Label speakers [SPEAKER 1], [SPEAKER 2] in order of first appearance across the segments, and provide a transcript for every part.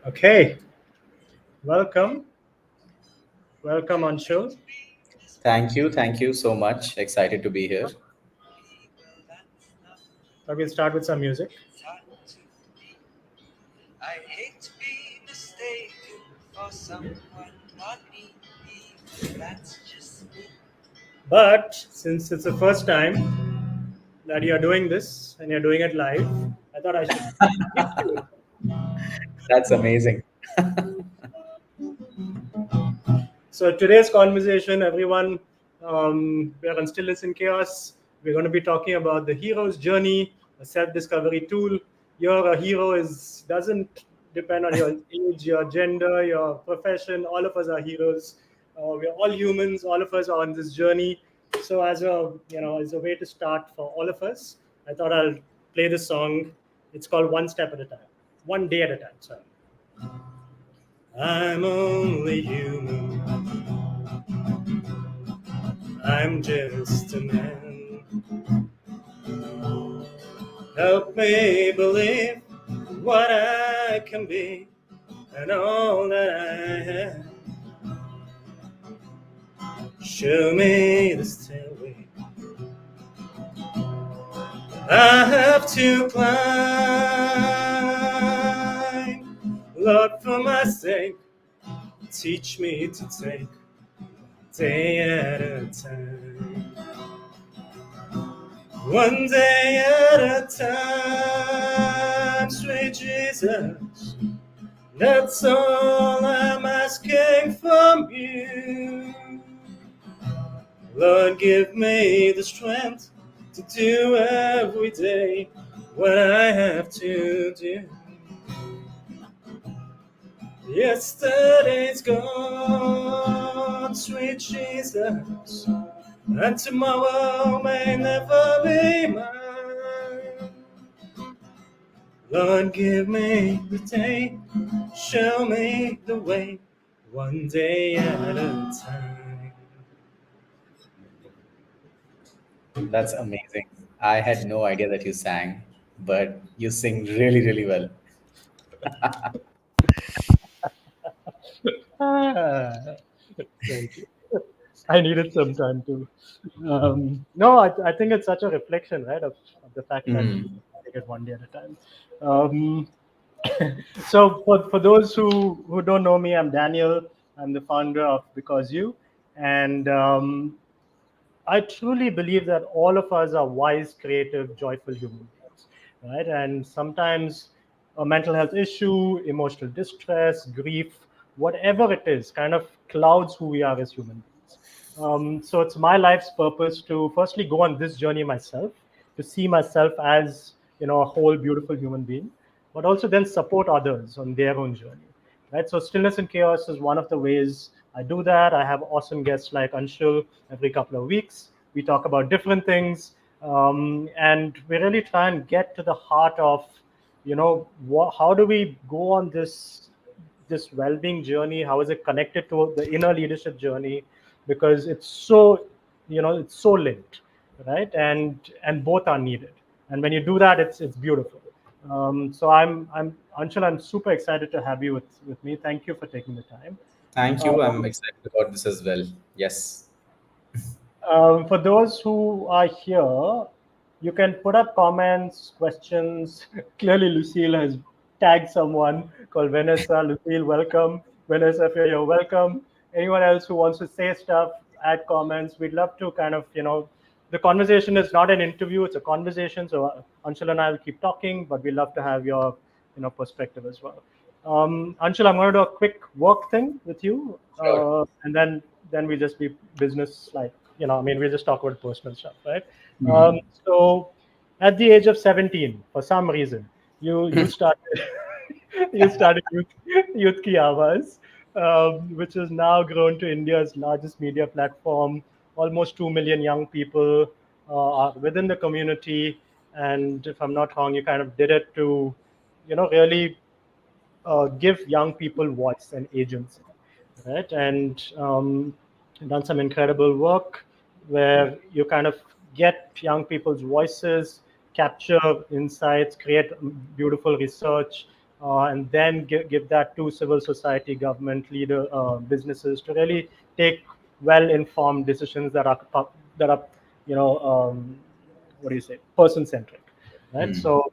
[SPEAKER 1] Okay, welcome. Welcome, Anshul.
[SPEAKER 2] Thank you. Thank you so much. Excited to be here.
[SPEAKER 1] So we'll start with some music. But since it's the first time that you're doing this and you're doing it live, I thought I should gift you.
[SPEAKER 2] That's amazing.
[SPEAKER 1] So today's conversation, everyone, we are on Stillness in Chaos. We're going to be talking about the hero's journey, a self-discovery tool. Your hero is doesn't depend on your age, your gender, your profession. All of us are heroes. We're all humans. All of us are on this journey. So as a way to start for all of us, I thought I'll play this song. It's called One Step at a Time, one day at a time. Sorry. I'm only human. I'm just a man. Help me believe what I can be and all that I have. Show me the stairway I have to climb. Lord, for my sake, teach me to take day at a time. One day at a time, sweet Jesus. That's all I'm asking from you. Lord, give me the strength to do every day what I have to do. Yesterday's gone, sweet Jesus, and tomorrow may never be mine. Lord, give me the day, show me the way, one day at a time.
[SPEAKER 2] That's amazing. I had no idea that you sang, but you sing really, really well.
[SPEAKER 1] Ah, thank you. I needed some time to. No, I think it's such a reflection, right, of the fact that we
[SPEAKER 2] Hmm.
[SPEAKER 1] take it one day at a time. Um, so for those who don't know me, I'm Daniel. I'm the founder of Because You, and I truly believe that all of us are wise, creative, joyful human beings, right? And sometimes a mental health issue, emotional distress, grief, whatever it is, kind of clouds who we are as human beings. So it's my life's purpose to firstly go on this journey myself, to see myself as a whole beautiful human being, but also then support others on their own journey, right? So stillness and chaos is one of the ways I do that. I have awesome guests like Anshul every couple of weeks. We talk about different things, and we really try and get to the heart of, how do we go on this well-being journey? How is it connected to the inner leadership journey? Because it's so linked, right? And both are needed. And when you do that, it's beautiful. So I'm Anshul. I'm super excited to have you with me. Thank you for taking the time.
[SPEAKER 2] Thank
[SPEAKER 1] Uh,
[SPEAKER 2] you. I'm excited about this as well. Yes.
[SPEAKER 1] For those who are here, you can put up comments, questions. Clearly, Lucille has tagged someone called Vanessa. Lucille, welcome. Vanessa, if you're welcome. Anyone else who wants to say stuff, add comments. We'd love to the conversation is not an interview, it's a conversation. So Anshul and I will keep talking, but we'd love to have your, perspective as well. Anshul, I'm going to do a quick work thing with you,
[SPEAKER 2] Sure.
[SPEAKER 1] then we just be business like I mean we just talk about personal stuff, right?
[SPEAKER 2] Hmm.
[SPEAKER 1] So at the age of 17, for some reason, you started you started Youth Ki Awaaz, which has now grown to India's largest media platform. Almost 2 million young people are within the community, and if I'm not wrong, you kind of did it to, really give young people voice and agency, right? And done some incredible work where you kind of get young people's voices, capture insights, create beautiful research, and then give that to civil society, government, leader, businesses to really take well-informed decisions that are what do you say, person-centric, right?
[SPEAKER 2] Hmm.
[SPEAKER 1] So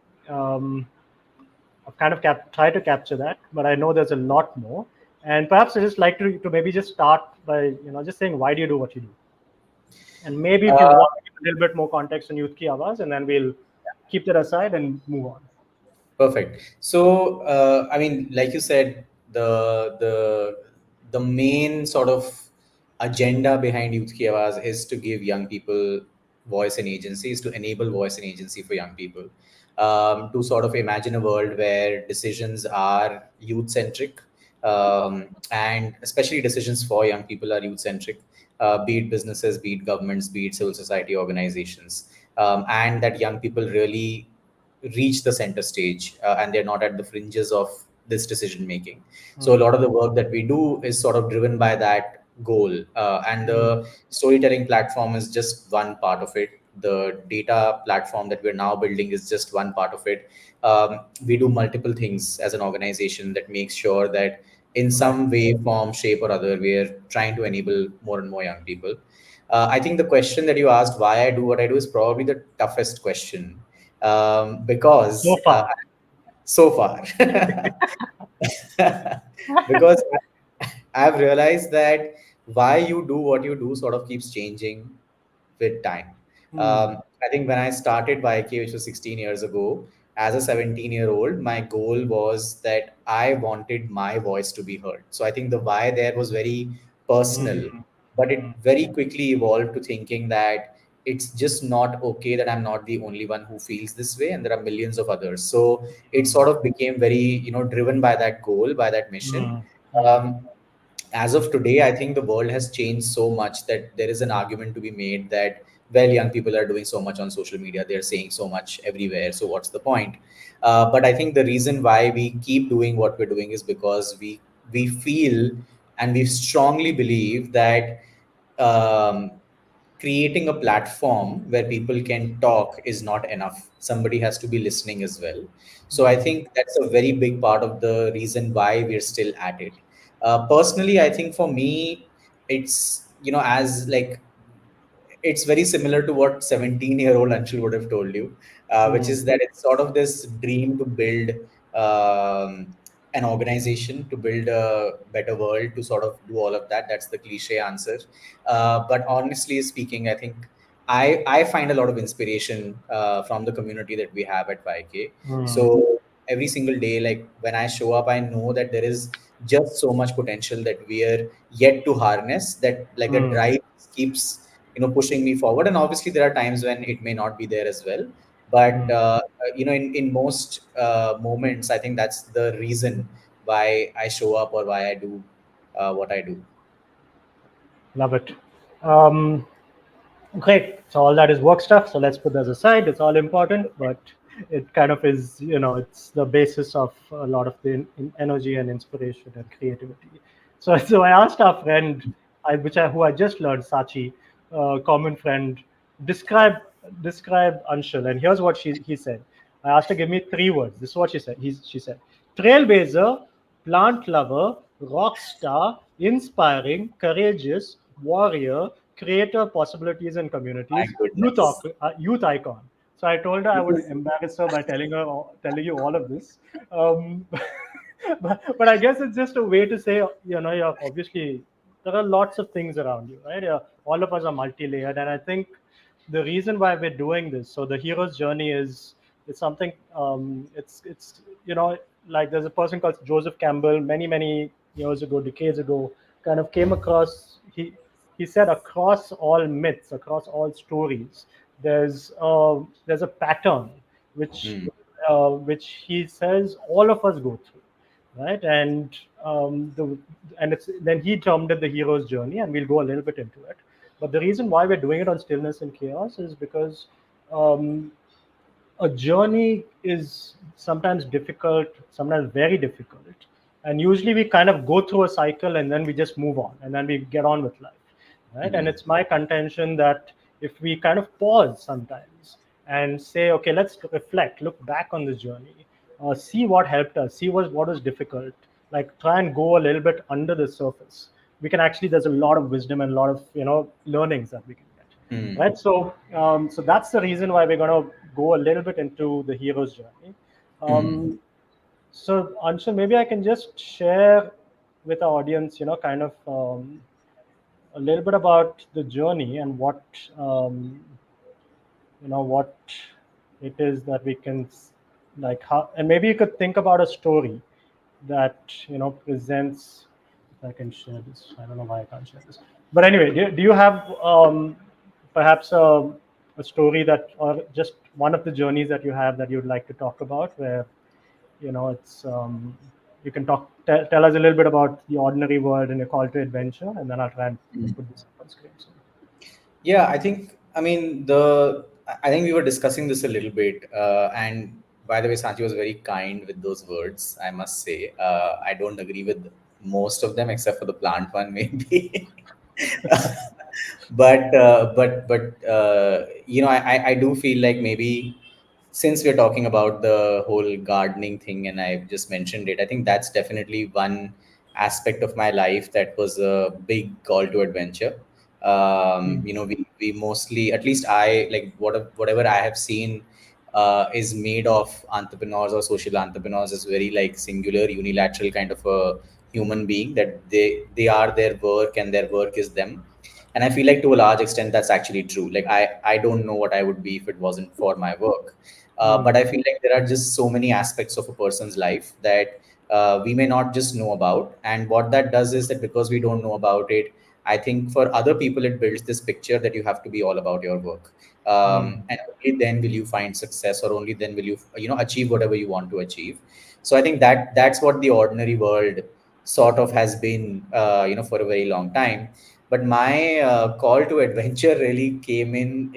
[SPEAKER 1] I've kind of tried to capture that, but I know there's a lot more. And perhaps I just like to maybe just start by just saying, why do you do what you do? And maybe if you
[SPEAKER 2] Uh,
[SPEAKER 1] want to give a little bit more context on Youth Ki Awaaz, and then we'll keep that aside and move on.
[SPEAKER 2] Perfect. So, I mean, like you said, the main sort of agenda behind Youth Ki Awaaz is to give young people voice and agency, is to enable voice and agency for young people, to sort of imagine a world where decisions are youth centric, and especially decisions for young people are youth centric, be it businesses, be it governments, be it civil society organizations, and that young people really reach the center stage, and they're not at the fringes of this decision making. So a
[SPEAKER 1] Mm,
[SPEAKER 2] lot of the work that we do is sort of driven by that goal, and
[SPEAKER 1] mm,
[SPEAKER 2] the storytelling platform is just one part of it. The data platform that we're now building is just one part of it. We do multiple things as an organization that makes sure that in
[SPEAKER 1] right.
[SPEAKER 2] some way, form, shape, or other, we're trying to enable more and more young people. I think the question that you asked, why I do what I do, is probably the toughest question,
[SPEAKER 1] So
[SPEAKER 2] because
[SPEAKER 1] far.
[SPEAKER 2] so far, because I've realized that why you do what you do sort of keeps changing with time.
[SPEAKER 1] Mm,
[SPEAKER 2] I think when I started YK, which was 16 years ago, as a 17-year-old, my goal was that I wanted my voice to be heard. So I think the why there was very personal,
[SPEAKER 1] mm,
[SPEAKER 2] but it
[SPEAKER 1] mm,
[SPEAKER 2] very quickly evolved to thinking that it's just not okay that I'm not the only one who feels this way, and there are millions of others. So it
[SPEAKER 1] mm,
[SPEAKER 2] sort of became very, driven by that goal, by that mission.
[SPEAKER 1] mm, mm,
[SPEAKER 2] Um, as of today, I think the world has changed so much that there is an argument to be made that, well, young people are doing so much on social media, they're saying so much everywhere. So what's the point? But I think the reason why we keep doing what we're doing is because we feel and we strongly believe that um, creating a platform where people can talk is not enough. Somebody has to be listening as well. So I
[SPEAKER 1] mm,
[SPEAKER 2] think that's a very big part of the reason why we're still at it. Personally, I think for me, it's, as like, it's very similar to what 17-year-old Anshul would have told you, which
[SPEAKER 1] mm,
[SPEAKER 2] is that it's sort of this dream to build an organization, to build a better world, to sort of do all of that. That's the cliche answer. But honestly speaking, I think I find a lot of inspiration from the community that we have at YK.
[SPEAKER 1] mm,
[SPEAKER 2] So every single day, like when I show up, I know that there is just so much potential that we are yet to harness, that like the
[SPEAKER 1] mm,
[SPEAKER 2] drive keeps pushing me forward. And obviously there are times when it may not be there as well, but
[SPEAKER 1] mm.
[SPEAKER 2] in most moments, I think that's the reason why I show up, or why I do what I do.
[SPEAKER 1] Love it. Um, Great. So all that is work stuff. So let's put those aside. It's all important, but it kind of is, it's the basis of a lot of the energy and inspiration and creativity. So I asked our friend, who I just learned, Sachi, common friend, describe describe Anshul, and here's what he said. I asked her, give me three words. This is what she said. She said, trailblazer, plant lover, rock star, inspiring, courageous, warrior, creator of possibilities and
[SPEAKER 2] My
[SPEAKER 1] communities,
[SPEAKER 2] goodness.
[SPEAKER 1] youth icon. So I told her I would embarrass her by telling you all of this. Um, but I guess it's just a way to say, you're obviously, there are lots of things around you, right? All of us are multi-layered, and I think the reason why we're doing this, so the hero's journey is, it's something, it's like there's a person called Joseph Campbell, many years ago, decades ago, kind of came across, he said, across all myths, across all stories, there's a pattern which
[SPEAKER 2] Hmm.
[SPEAKER 1] which he says all of us go through, right? And it's then he termed it the hero's journey, and we'll go a little bit into it. But the reason why we're doing it on Stillness and Chaos is because um, a journey is sometimes difficult, sometimes very difficult. And usually we kind of go through a cycle and then we just move on and then we get on with life. Right. And
[SPEAKER 2] Hmm.
[SPEAKER 1] it's my contention that if we kind of pause sometimes and say, okay, let's reflect, look back on this journey, see what helped us, see what was difficult, like try and go a little bit under the surface. We can actually, there's a lot of wisdom and a lot of learnings that we can get,
[SPEAKER 2] Hmm.
[SPEAKER 1] right? So that's the reason why we're going to go a little bit into the hero's journey.
[SPEAKER 2] Hmm.
[SPEAKER 1] So Anshul, maybe I can just share with our audience, kind of a little bit about the journey and um, what it is that we can like how, and maybe you could think about a story that presents. If I can share this, I don't know why I can't share this, but anyway, do you have perhaps a story that, or just one of the journeys that you have that you'd like to talk about, where it's you can tell us a little bit about the ordinary world and your call to adventure, and then I'll try and put this up on screen. So,
[SPEAKER 2] Yeah, I mean, I think we were discussing this a little bit. And by the way, Sanchi was very kind with those words, I must say. I don't agree with most of them except for the plant one, maybe. But I do feel like maybe since we're talking about the whole gardening thing and I've just mentioned it, I think that's definitely one aspect of my life that was a big call to adventure.
[SPEAKER 1] mm,
[SPEAKER 2] We mostly, at least I, like whatever I have seen is made of entrepreneurs or social entrepreneurs is very like singular, unilateral kind of a human being, that they are their work and their work is them. And I feel like to a large extent that's actually true. Like I don't know what I would be if it wasn't for my work. But
[SPEAKER 1] mm,
[SPEAKER 2] I feel like there are just so many aspects of a person's life that we may not just know about. And what that does is that because we don't know about it, I think for other people it builds this picture that you have to be all about your work,
[SPEAKER 1] mm,
[SPEAKER 2] and only then will you find success, or only then will you achieve whatever you want to achieve. So I think that's what the ordinary world sort of has been, for a very long time. But my call to adventure really came in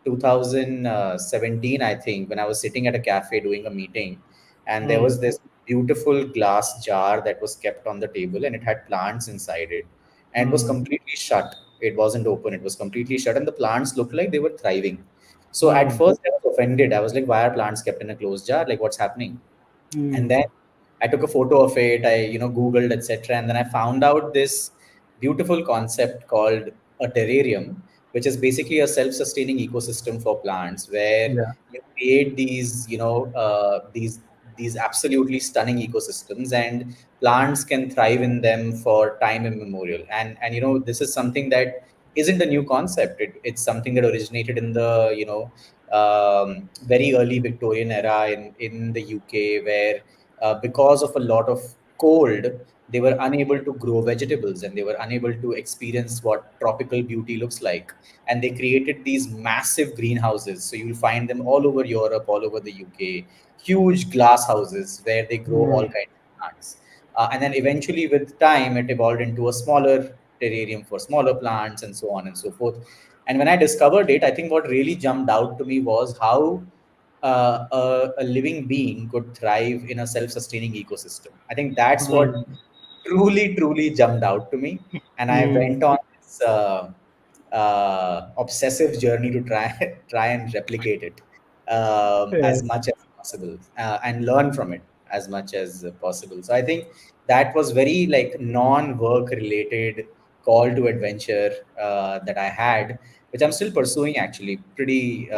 [SPEAKER 2] 2017, I think, when I was sitting at a cafe doing a meeting, and there
[SPEAKER 1] mm,
[SPEAKER 2] was this beautiful glass jar that was kept on the table, and it had plants inside it, and it was
[SPEAKER 1] mm,
[SPEAKER 2] completely shut. It wasn't open. It was completely shut, and the plants looked like they were thriving. So at
[SPEAKER 1] mm,
[SPEAKER 2] first I was offended. I was like, "Why are plants kept in a closed jar? Like, what's happening?" And
[SPEAKER 1] mm,
[SPEAKER 2] then I took a photo of it. I Googled, etc., and then I found out this beautiful concept called a terrarium, which is basically a self-sustaining ecosystem for plants, where
[SPEAKER 1] yeah,
[SPEAKER 2] you create these absolutely stunning ecosystems, and plants can thrive in them for time immemorial. And this is something that isn't a new concept. It's something that originated in the very early Victorian era in the UK, where because of a lot of cold, they were unable to grow vegetables and they were unable to experience what tropical beauty looks like. And they created these massive greenhouses. So you'll find them all over Europe, all over the UK, huge glass houses where they grow all
[SPEAKER 1] mm,
[SPEAKER 2] kinds of plants. And then eventually, with time, it evolved into a smaller terrarium for smaller plants and so on and so forth. And when I discovered it, I think what really jumped out to me was how a living being could thrive in a self-sustaining ecosystem. I think that's
[SPEAKER 1] mm,
[SPEAKER 2] what truly jumped out to me, and I
[SPEAKER 1] mm,
[SPEAKER 2] went on this obsessive journey to try and replicate it
[SPEAKER 1] yeah,
[SPEAKER 2] as much as possible, and learn from it as much as possible. So I think that was very like non-work related call to adventure that I had, which I'm still pursuing actually pretty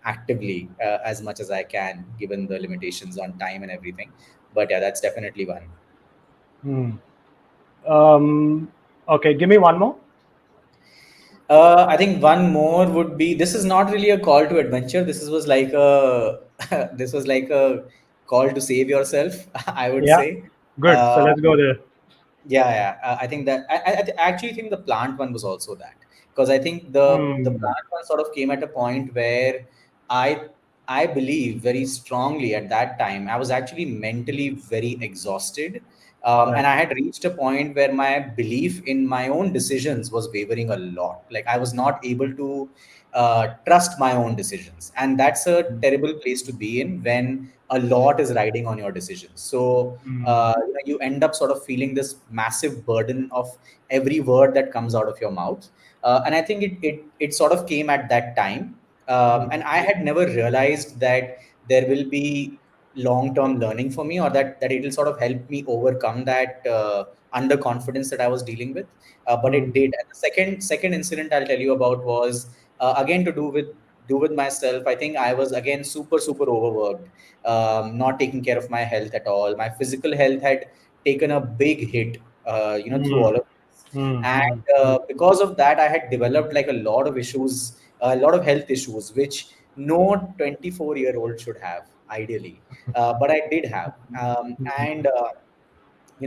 [SPEAKER 2] actively, as much as I can, given the limitations on time and everything. But yeah, that's definitely one.
[SPEAKER 1] mm. Um, okay, give me one more.
[SPEAKER 2] I think one more would be, this is not really a call to adventure. Was like a this was like a call to save yourself, I would
[SPEAKER 1] Yeah,
[SPEAKER 2] say.
[SPEAKER 1] good. So
[SPEAKER 2] Uh,
[SPEAKER 1] let's go there.
[SPEAKER 2] yeah. I think that I actually think the plant one was also that, because I think the
[SPEAKER 1] Mm,
[SPEAKER 2] plant one sort of came at a point where I I believe very strongly at that time I was actually mentally very exhausted, and
[SPEAKER 1] right.
[SPEAKER 2] I had reached a point where my belief in my own decisions was wavering a lot. Like I was not able to trust my own decisions, and that's a terrible place to be in when a lot is riding on your decisions. So
[SPEAKER 1] Mm,
[SPEAKER 2] you end up sort of feeling this massive burden of every word that comes out of your mouth. And I think it sort of came at that time.
[SPEAKER 1] mm,
[SPEAKER 2] And I had never realized that there will be long term learning for me, or that it will sort of help me overcome that underconfidence that I was dealing with. But it
[SPEAKER 1] Mm,
[SPEAKER 2] did. And the second incident I'll tell you about was again to do with myself. I think I was again super overworked, not taking care of my health at all. My physical health had taken a big hit, through all
[SPEAKER 1] mm,
[SPEAKER 2] of this.
[SPEAKER 1] mm, mm,
[SPEAKER 2] And because of that, I had developed like a lot of issues, a lot of health issues, which no 24-year-old should have ideally, but I did have. And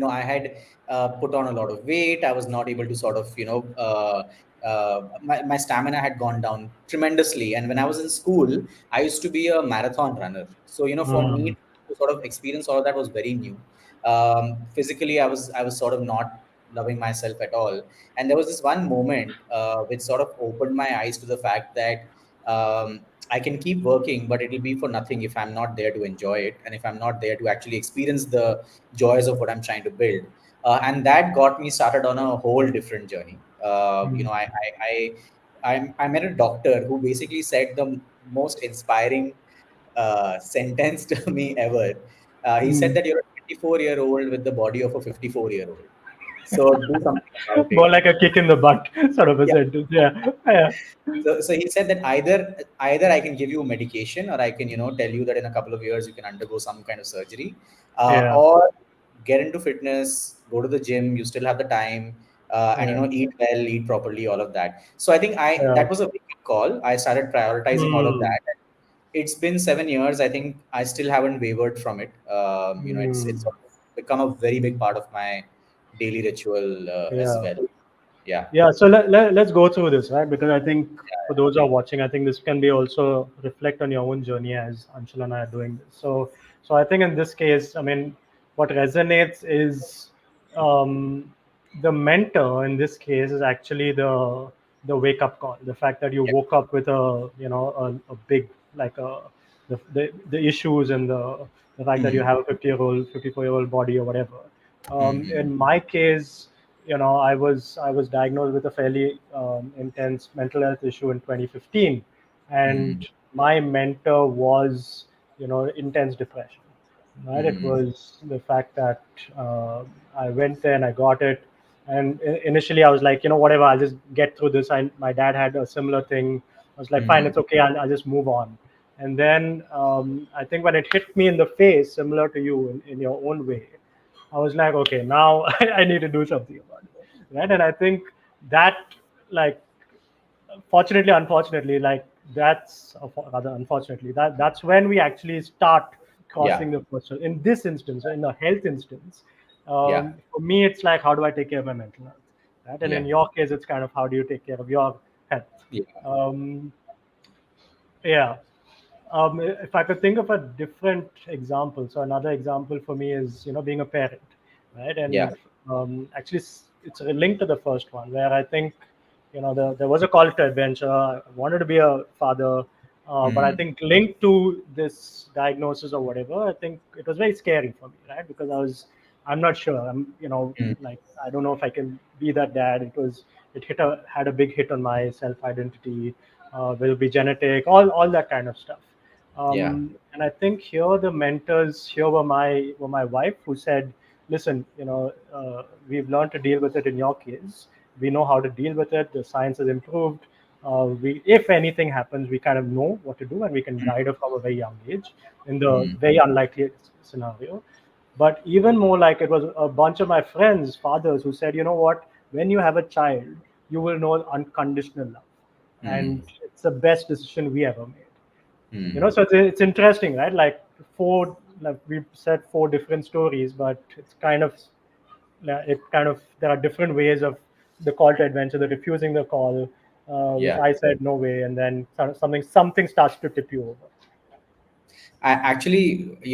[SPEAKER 2] I had put on a lot of weight. I was not able to sort of, my stamina had gone down tremendously. And when I was in school, I used to be a marathon runner. So, for me
[SPEAKER 1] mm,
[SPEAKER 2] to sort of experience all of that was very new. Physically, I was sort of not loving myself at all. And there was this one moment which sort of opened my eyes to the fact that I can keep working, but it'll be for nothing if I'm not there to enjoy it, and if I'm not there to actually experience the joys of what I'm trying to build. And that got me started on a whole different journey.
[SPEAKER 1] mm,
[SPEAKER 2] I met a doctor who basically said the most inspiring sentence to me ever. He said
[SPEAKER 1] mm.
[SPEAKER 2] that you're a 24-year-old with the body of a 54-year-old. So do something about
[SPEAKER 1] More
[SPEAKER 2] it.
[SPEAKER 1] like a kick in the butt sort of a
[SPEAKER 2] Yeah.
[SPEAKER 1] sentence. Yeah, yeah,
[SPEAKER 2] So he said that either I can give you medication, or I can tell you that in a couple of years you can undergo some kind of surgery,
[SPEAKER 1] yeah,
[SPEAKER 2] or get into fitness, go to the gym. You still have the time, and
[SPEAKER 1] yeah,
[SPEAKER 2] eat well, eat properly, all of that. So I think I
[SPEAKER 1] yeah.
[SPEAKER 2] that was a big call. I started prioritizing all of
[SPEAKER 1] Mm,
[SPEAKER 2] that. It's been 7 years. I think I still haven't wavered from it. It's
[SPEAKER 1] mm,
[SPEAKER 2] sort of become a very big part of my daily ritual as
[SPEAKER 1] yeah.
[SPEAKER 2] well. Yeah.
[SPEAKER 1] Yeah, so let's go through this, right? Because I think for those who are watching, I think this can be also reflect on your own journey as Anshul and I are doing this. So I think in this case, I mean, what resonates is um, the mentor in this case is actually the wake up call. The fact that you
[SPEAKER 2] Yeah.
[SPEAKER 1] woke up with a big like the issues and the fact that you
[SPEAKER 2] Mhm.
[SPEAKER 1] have a 50-year-old, 54-year-old body or whatever.
[SPEAKER 2] Mhm.
[SPEAKER 1] In my case, I was diagnosed with a fairly intense mental health issue in 2015, and
[SPEAKER 2] Mhm.
[SPEAKER 1] my mentor was intense depression. Right, it
[SPEAKER 2] Mhm.
[SPEAKER 1] was the fact that I went there and I got it, and initially I was like, whatever, I'll just get through this. My dad had a similar thing. I was like, fine,
[SPEAKER 2] Mhm.
[SPEAKER 1] it's okay, I'll just move on. And then I think when it hit me in the face, similar to you in your own way, I was like, okay, now I need to do something about it, right? And I think that, like, fortunately, unfortunately, like rather unfortunately, that's when we actually start
[SPEAKER 2] Yeah.
[SPEAKER 1] crossing the threshold. In this instance, in the health instance,
[SPEAKER 2] Yeah.
[SPEAKER 1] for me, it's like, how do I take care of my mental health, right? And
[SPEAKER 2] Yeah.
[SPEAKER 1] in your case, it's kind of how do you take care of your health.
[SPEAKER 2] Yeah.
[SPEAKER 1] Um, yeah. If I could think of a different example, so another example for me is being a parent, right?
[SPEAKER 2] Yeah.
[SPEAKER 1] And actually, it's linked to the first one, where I think there was a call to adventure. I wanted to be a father, but I
[SPEAKER 2] Mhm.
[SPEAKER 1] think linked to this diagnosis or whatever, I think it was very scary for me, right? Because I'm not sure.
[SPEAKER 2] Mhm.
[SPEAKER 1] Like, I don't know if I can be that dad. It had a big hit on my self identity. Will it be genetic? All that kind of stuff.
[SPEAKER 2] Yeah.
[SPEAKER 1] And I think here the mentors here were my wife, who said, "Listen, we've learned to deal with it. In your case, we know how to deal with it. The science has improved. If anything happens, we kind of know what to do, and we can
[SPEAKER 2] Mhm.
[SPEAKER 1] guide her from a very young age in the
[SPEAKER 2] Mhm.
[SPEAKER 1] very unlikely scenario." But even more, like, it was a bunch of my friends, fathers, who said, "You know what? When you have a child, you will know unconditional love, and
[SPEAKER 2] Mhm.
[SPEAKER 1] it's the best decision we ever made."
[SPEAKER 2] Mhm.
[SPEAKER 1] So it's interesting, right? Like we've said, four different stories, but it kind of there are different ways of the call to adventure, the refusing the call, which
[SPEAKER 2] Yeah.
[SPEAKER 1] I said no way, and then something starts to tip you over.
[SPEAKER 2] Actually,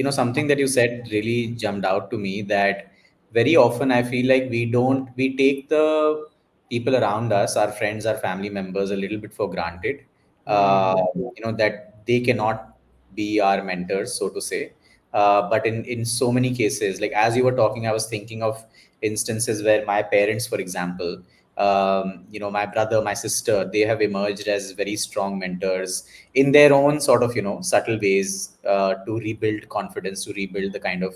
[SPEAKER 2] something that you said really jumped out to me, that very often I feel like we take the people around us, our friends, our family members, a little bit for granted.
[SPEAKER 1] Mm,
[SPEAKER 2] That they cannot be our mentors, so to say. But in so many cases, like as you were talking, I was thinking of instances where my parents, for example, My brother, my sister, they have emerged as very strong mentors in their own sort of, subtle ways, to rebuild confidence, to rebuild the kind of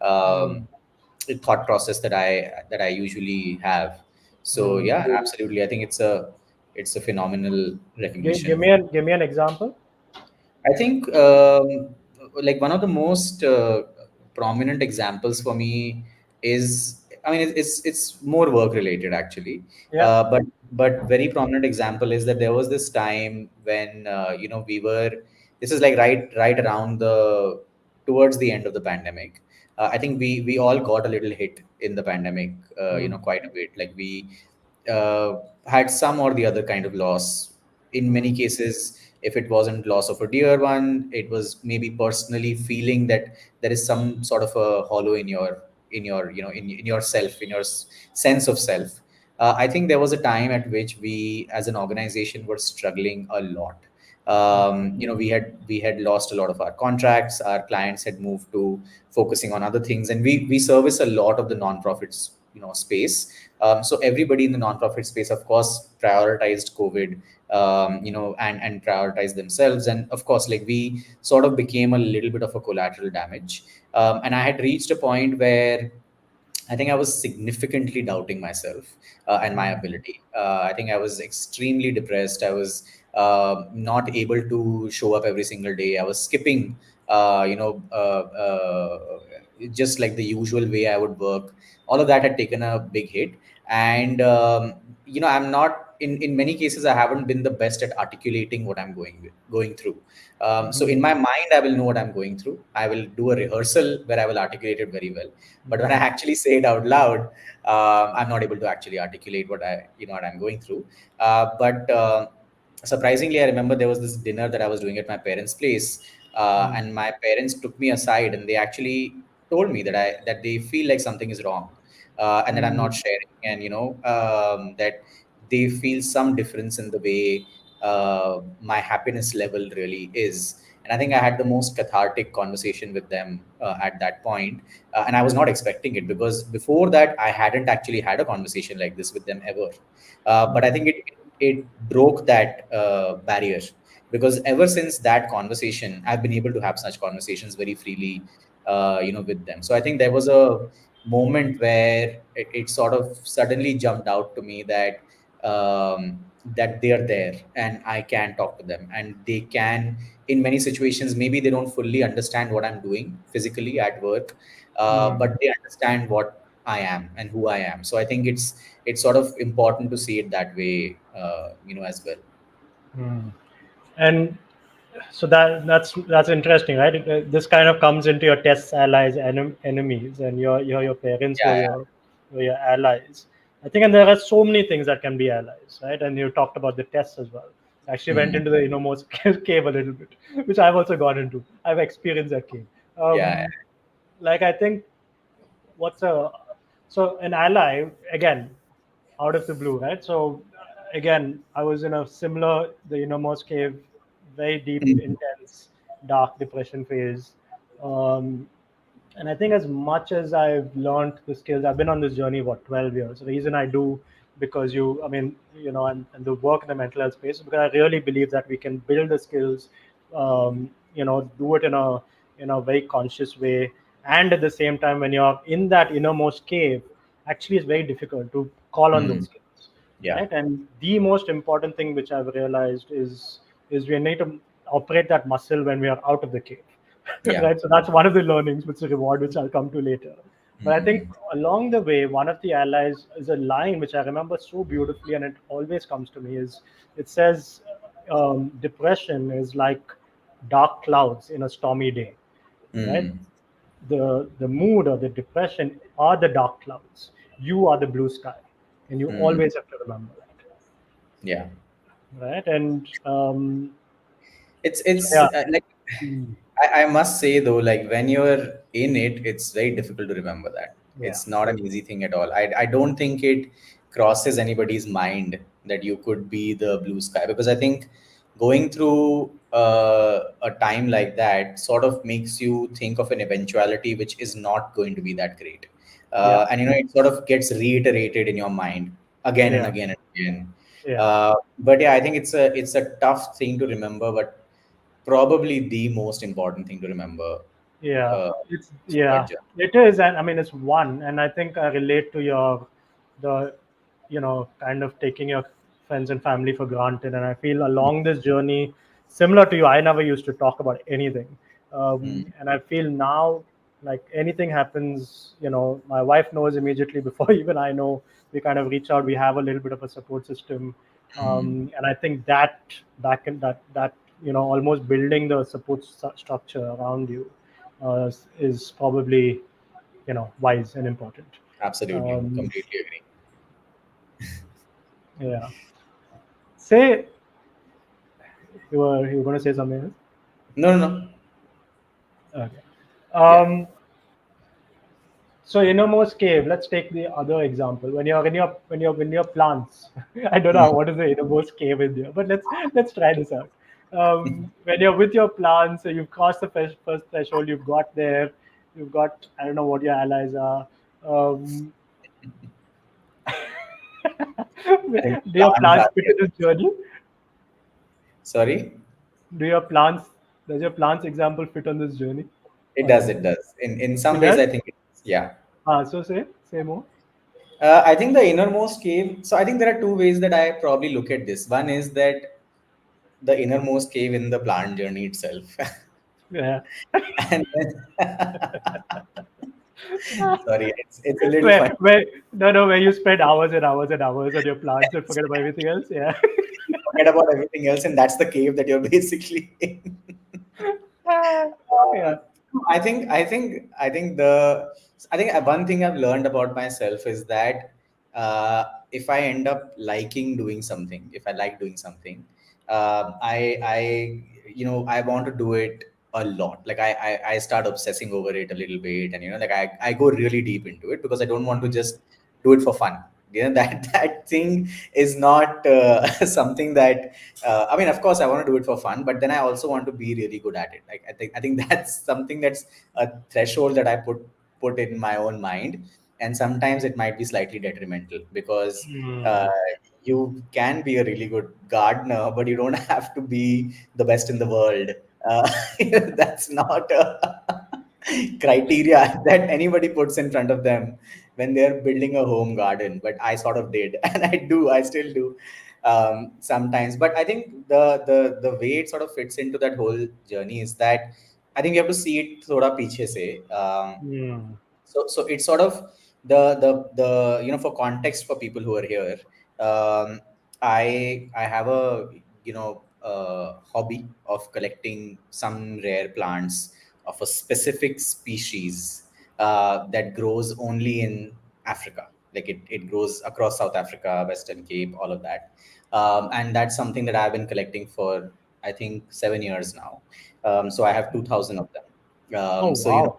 [SPEAKER 2] um,
[SPEAKER 1] Mm.
[SPEAKER 2] thought process that I usually have. So
[SPEAKER 1] Mm.
[SPEAKER 2] yeah, absolutely. I think it's a phenomenal
[SPEAKER 1] Give
[SPEAKER 2] recognition.
[SPEAKER 1] me an example.
[SPEAKER 2] I think like one of the most prominent examples for me is, I mean, it's more work related actually,
[SPEAKER 1] Yeah.
[SPEAKER 2] but very prominent example is that there was this time when we were, this is like right around the towards the end of the pandemic. I think we all got a little hit in the pandemic,
[SPEAKER 1] Mm.
[SPEAKER 2] quite a bit. Like we uh, had some or the other kind of loss. In many
[SPEAKER 1] Mm.
[SPEAKER 2] cases, if it wasn't loss of a dear one, it was maybe personally feeling that there is some sort of a hollow in yourself, in your sense of self. I think there was a time at which we as an organization were struggling a lot. We had lost a lot of our contracts, our clients had moved to focusing on other things, and we service a lot of the non-profits space. So everybody in the nonprofit space, of course, prioritized COVID, and prioritized themselves. And of course, like we sort of became a little bit of a collateral damage. And I had reached a point where I think I was significantly doubting myself and my
[SPEAKER 1] Mm.
[SPEAKER 2] ability. I think I was extremely depressed. I was not able to show up every single day. I was skipping, just like the usual way I would work. All of that had taken a big hit. And, I'm not, in many cases, I haven't been the best at articulating what I'm going through. So in
[SPEAKER 1] Mm.
[SPEAKER 2] my mind, I will know what I'm going through. I will do a rehearsal where I will articulate it very well, but when I
[SPEAKER 1] Mm.
[SPEAKER 2] actually say it out loud, I'm not able to actually articulate what I'm going through. But surprisingly, I remember there was this dinner that I was doing at my parents' place,
[SPEAKER 1] Mm.
[SPEAKER 2] and my parents took me aside and they actually told me that they feel like something is wrong, and that I'm not
[SPEAKER 1] Mm.
[SPEAKER 2] sharing, and that they feel some difference in the way my happiness level really is. And I think I had the most cathartic conversation with them at that point, and I was not expecting it because before that I hadn't actually had a conversation like this with them ever. But I think it broke that barrier, because ever since that conversation I've been able to have such conversations very freely, with them. So I think there was a moment where it sort of suddenly jumped out to me that they are there and I can talk to them, and they can, in many situations, maybe they don't fully understand what I'm doing physically at work,
[SPEAKER 1] Mm.
[SPEAKER 2] but they understand what I am and who I am. So I think it's sort of important to see it that way, as well.
[SPEAKER 1] Mm. And so that's interesting, right? This kind of comes into your tests, allies, enemies, and your parents
[SPEAKER 2] Yeah, yeah.
[SPEAKER 1] were your allies. I think, and there are so many things that can be allies, right? And you talked about the tests as well. I actually went
[SPEAKER 2] Hmm.
[SPEAKER 1] into the innermost cave a little bit, which I've also got into. I've experienced that cave.
[SPEAKER 2] Yeah.
[SPEAKER 1] Like I think what's a so an ally again out of the blue, right? So again, I was in a similar the innermost cave, very deep,
[SPEAKER 2] Hmm.
[SPEAKER 1] intense, dark depression phase. Um, and I think as much as I've learned the skills, I've been on this journey what 12 years. The reason I do because I mean, and the work in the mental health space because I really believe that we can build the skills, do it in a very conscious way, and at the same time, when you're in that innermost cave, actually, it's very difficult to call on
[SPEAKER 2] Hmm.
[SPEAKER 1] those skills,
[SPEAKER 2] Yeah.
[SPEAKER 1] right? And the most important thing which I've realized is we need to operate that muscle when we are out of the cave.
[SPEAKER 2] Yeah.
[SPEAKER 1] Right? So that's one of the learnings, which is a reward, which I'll come to later. But I think
[SPEAKER 2] Hmm.
[SPEAKER 1] along the way, one of the allies is a line which I remember so beautifully, and it always comes to me. Is it says depression is like dark clouds in a stormy day, right?
[SPEAKER 2] Hmm.
[SPEAKER 1] The mood or the depression are the dark clouds. You are the blue sky, and you
[SPEAKER 2] Hmm.
[SPEAKER 1] always have to remember that,
[SPEAKER 2] Yeah.
[SPEAKER 1] right? And so
[SPEAKER 2] It's
[SPEAKER 1] yeah.
[SPEAKER 2] like,
[SPEAKER 1] Mm.
[SPEAKER 2] I must say though, like when you're in it, it's very difficult to remember that.
[SPEAKER 1] Yeah.
[SPEAKER 2] It's not an easy thing at all. I don't think it crosses anybody's mind that you could be the blue sky, because I think going through a time like that sort of makes you think of an eventuality which is not going to be that great.
[SPEAKER 1] Yeah.
[SPEAKER 2] And it sort of gets reiterated in your mind. again and
[SPEAKER 1] Yeah.
[SPEAKER 2] again and again.
[SPEAKER 1] Yeah.
[SPEAKER 2] But yeah, I think it's a tough thing to remember, but probably the most important thing to remember.
[SPEAKER 1] Yeah,
[SPEAKER 2] Uh,
[SPEAKER 1] it's
[SPEAKER 2] throughout
[SPEAKER 1] yeah,
[SPEAKER 2] journey.
[SPEAKER 1] it is, and I mean it's one, and I think I relate to your the kind of taking your friends and family for granted, and I feel along this journey, similar to you, I never used to talk about anything,
[SPEAKER 2] Mm,
[SPEAKER 1] and I feel now like anything happens, my wife knows immediately before even I know. We kind of reach out. We have a little bit of a support system,
[SPEAKER 2] mm,
[SPEAKER 1] and I think that back in that almost building the support structure around you is probably wise and important.
[SPEAKER 2] absolutely,
[SPEAKER 1] um,
[SPEAKER 2] completely agree.
[SPEAKER 1] yeah, say you were going to say something else.
[SPEAKER 2] No, no, no.
[SPEAKER 1] Okay.
[SPEAKER 2] Yeah.
[SPEAKER 1] So innermost cave, let's take the other example. When you're plants, I don't know
[SPEAKER 2] Mm.
[SPEAKER 1] what is the innermost cave in there, but let's try this out. When you're with your plants, so you've crossed the first threshold, you've got there, you've got, I don't know what your allies are. um,
[SPEAKER 2] I think
[SPEAKER 1] do your
[SPEAKER 2] plants
[SPEAKER 1] plants
[SPEAKER 2] are
[SPEAKER 1] fit
[SPEAKER 2] here.
[SPEAKER 1] in this journey?
[SPEAKER 2] Sorry.
[SPEAKER 1] Do your plants does your plants example fit on this journey
[SPEAKER 2] It
[SPEAKER 1] or
[SPEAKER 2] does.
[SPEAKER 1] no?
[SPEAKER 2] It does. In some
[SPEAKER 1] It
[SPEAKER 2] ways,
[SPEAKER 1] does.
[SPEAKER 2] I think. Yeah.
[SPEAKER 1] So say more.
[SPEAKER 2] I think the innermost cave. So I think there are two ways that I probably look at this. One is that the innermost cave in the plant journey itself,
[SPEAKER 1] Yeah.
[SPEAKER 2] and then sorry, it's a little
[SPEAKER 1] where
[SPEAKER 2] funny.
[SPEAKER 1] where no, where you spend hours and hours and hours on your plants and forget about everything else. Yeah.
[SPEAKER 2] You forget about everything else, and that's the cave that you're basically in.
[SPEAKER 1] Yeah.
[SPEAKER 2] Um, I think one thing I've learned about myself is that if I end up liking doing something, if I like doing something, I want to do it a lot. Like I start obsessing over it a little bit, and like I go really deep into it because I don't want to
[SPEAKER 1] Mm,
[SPEAKER 2] just do it for fun. That thing is not something that I mean, of course, I want to do it for fun, but then I also want to be really good at it. Like I think that's something that's a threshold that I put in my own mind, and sometimes it might be slightly detrimental because uh,
[SPEAKER 1] mm,
[SPEAKER 2] you can be a really good gardener, but you don't have to be the best in the world. Uh, that's not a criteria that anybody puts in front of them when they're building a home garden. But I sort of did, and I still do sometimes. But I think the way it sort of fits into that whole journey is that I think you have to see it thoda piche se.
[SPEAKER 1] mm,
[SPEAKER 2] So it's sort of the for context for people who are here. um, I have a hobby of collecting some rare plants of a specific species that grows only in Africa. Like it grows across South Africa, Western Cape, all of that. And that's something that I've been collecting for I think 7 years now. So I have 2,000 of them.
[SPEAKER 1] oh
[SPEAKER 2] So
[SPEAKER 1] wow.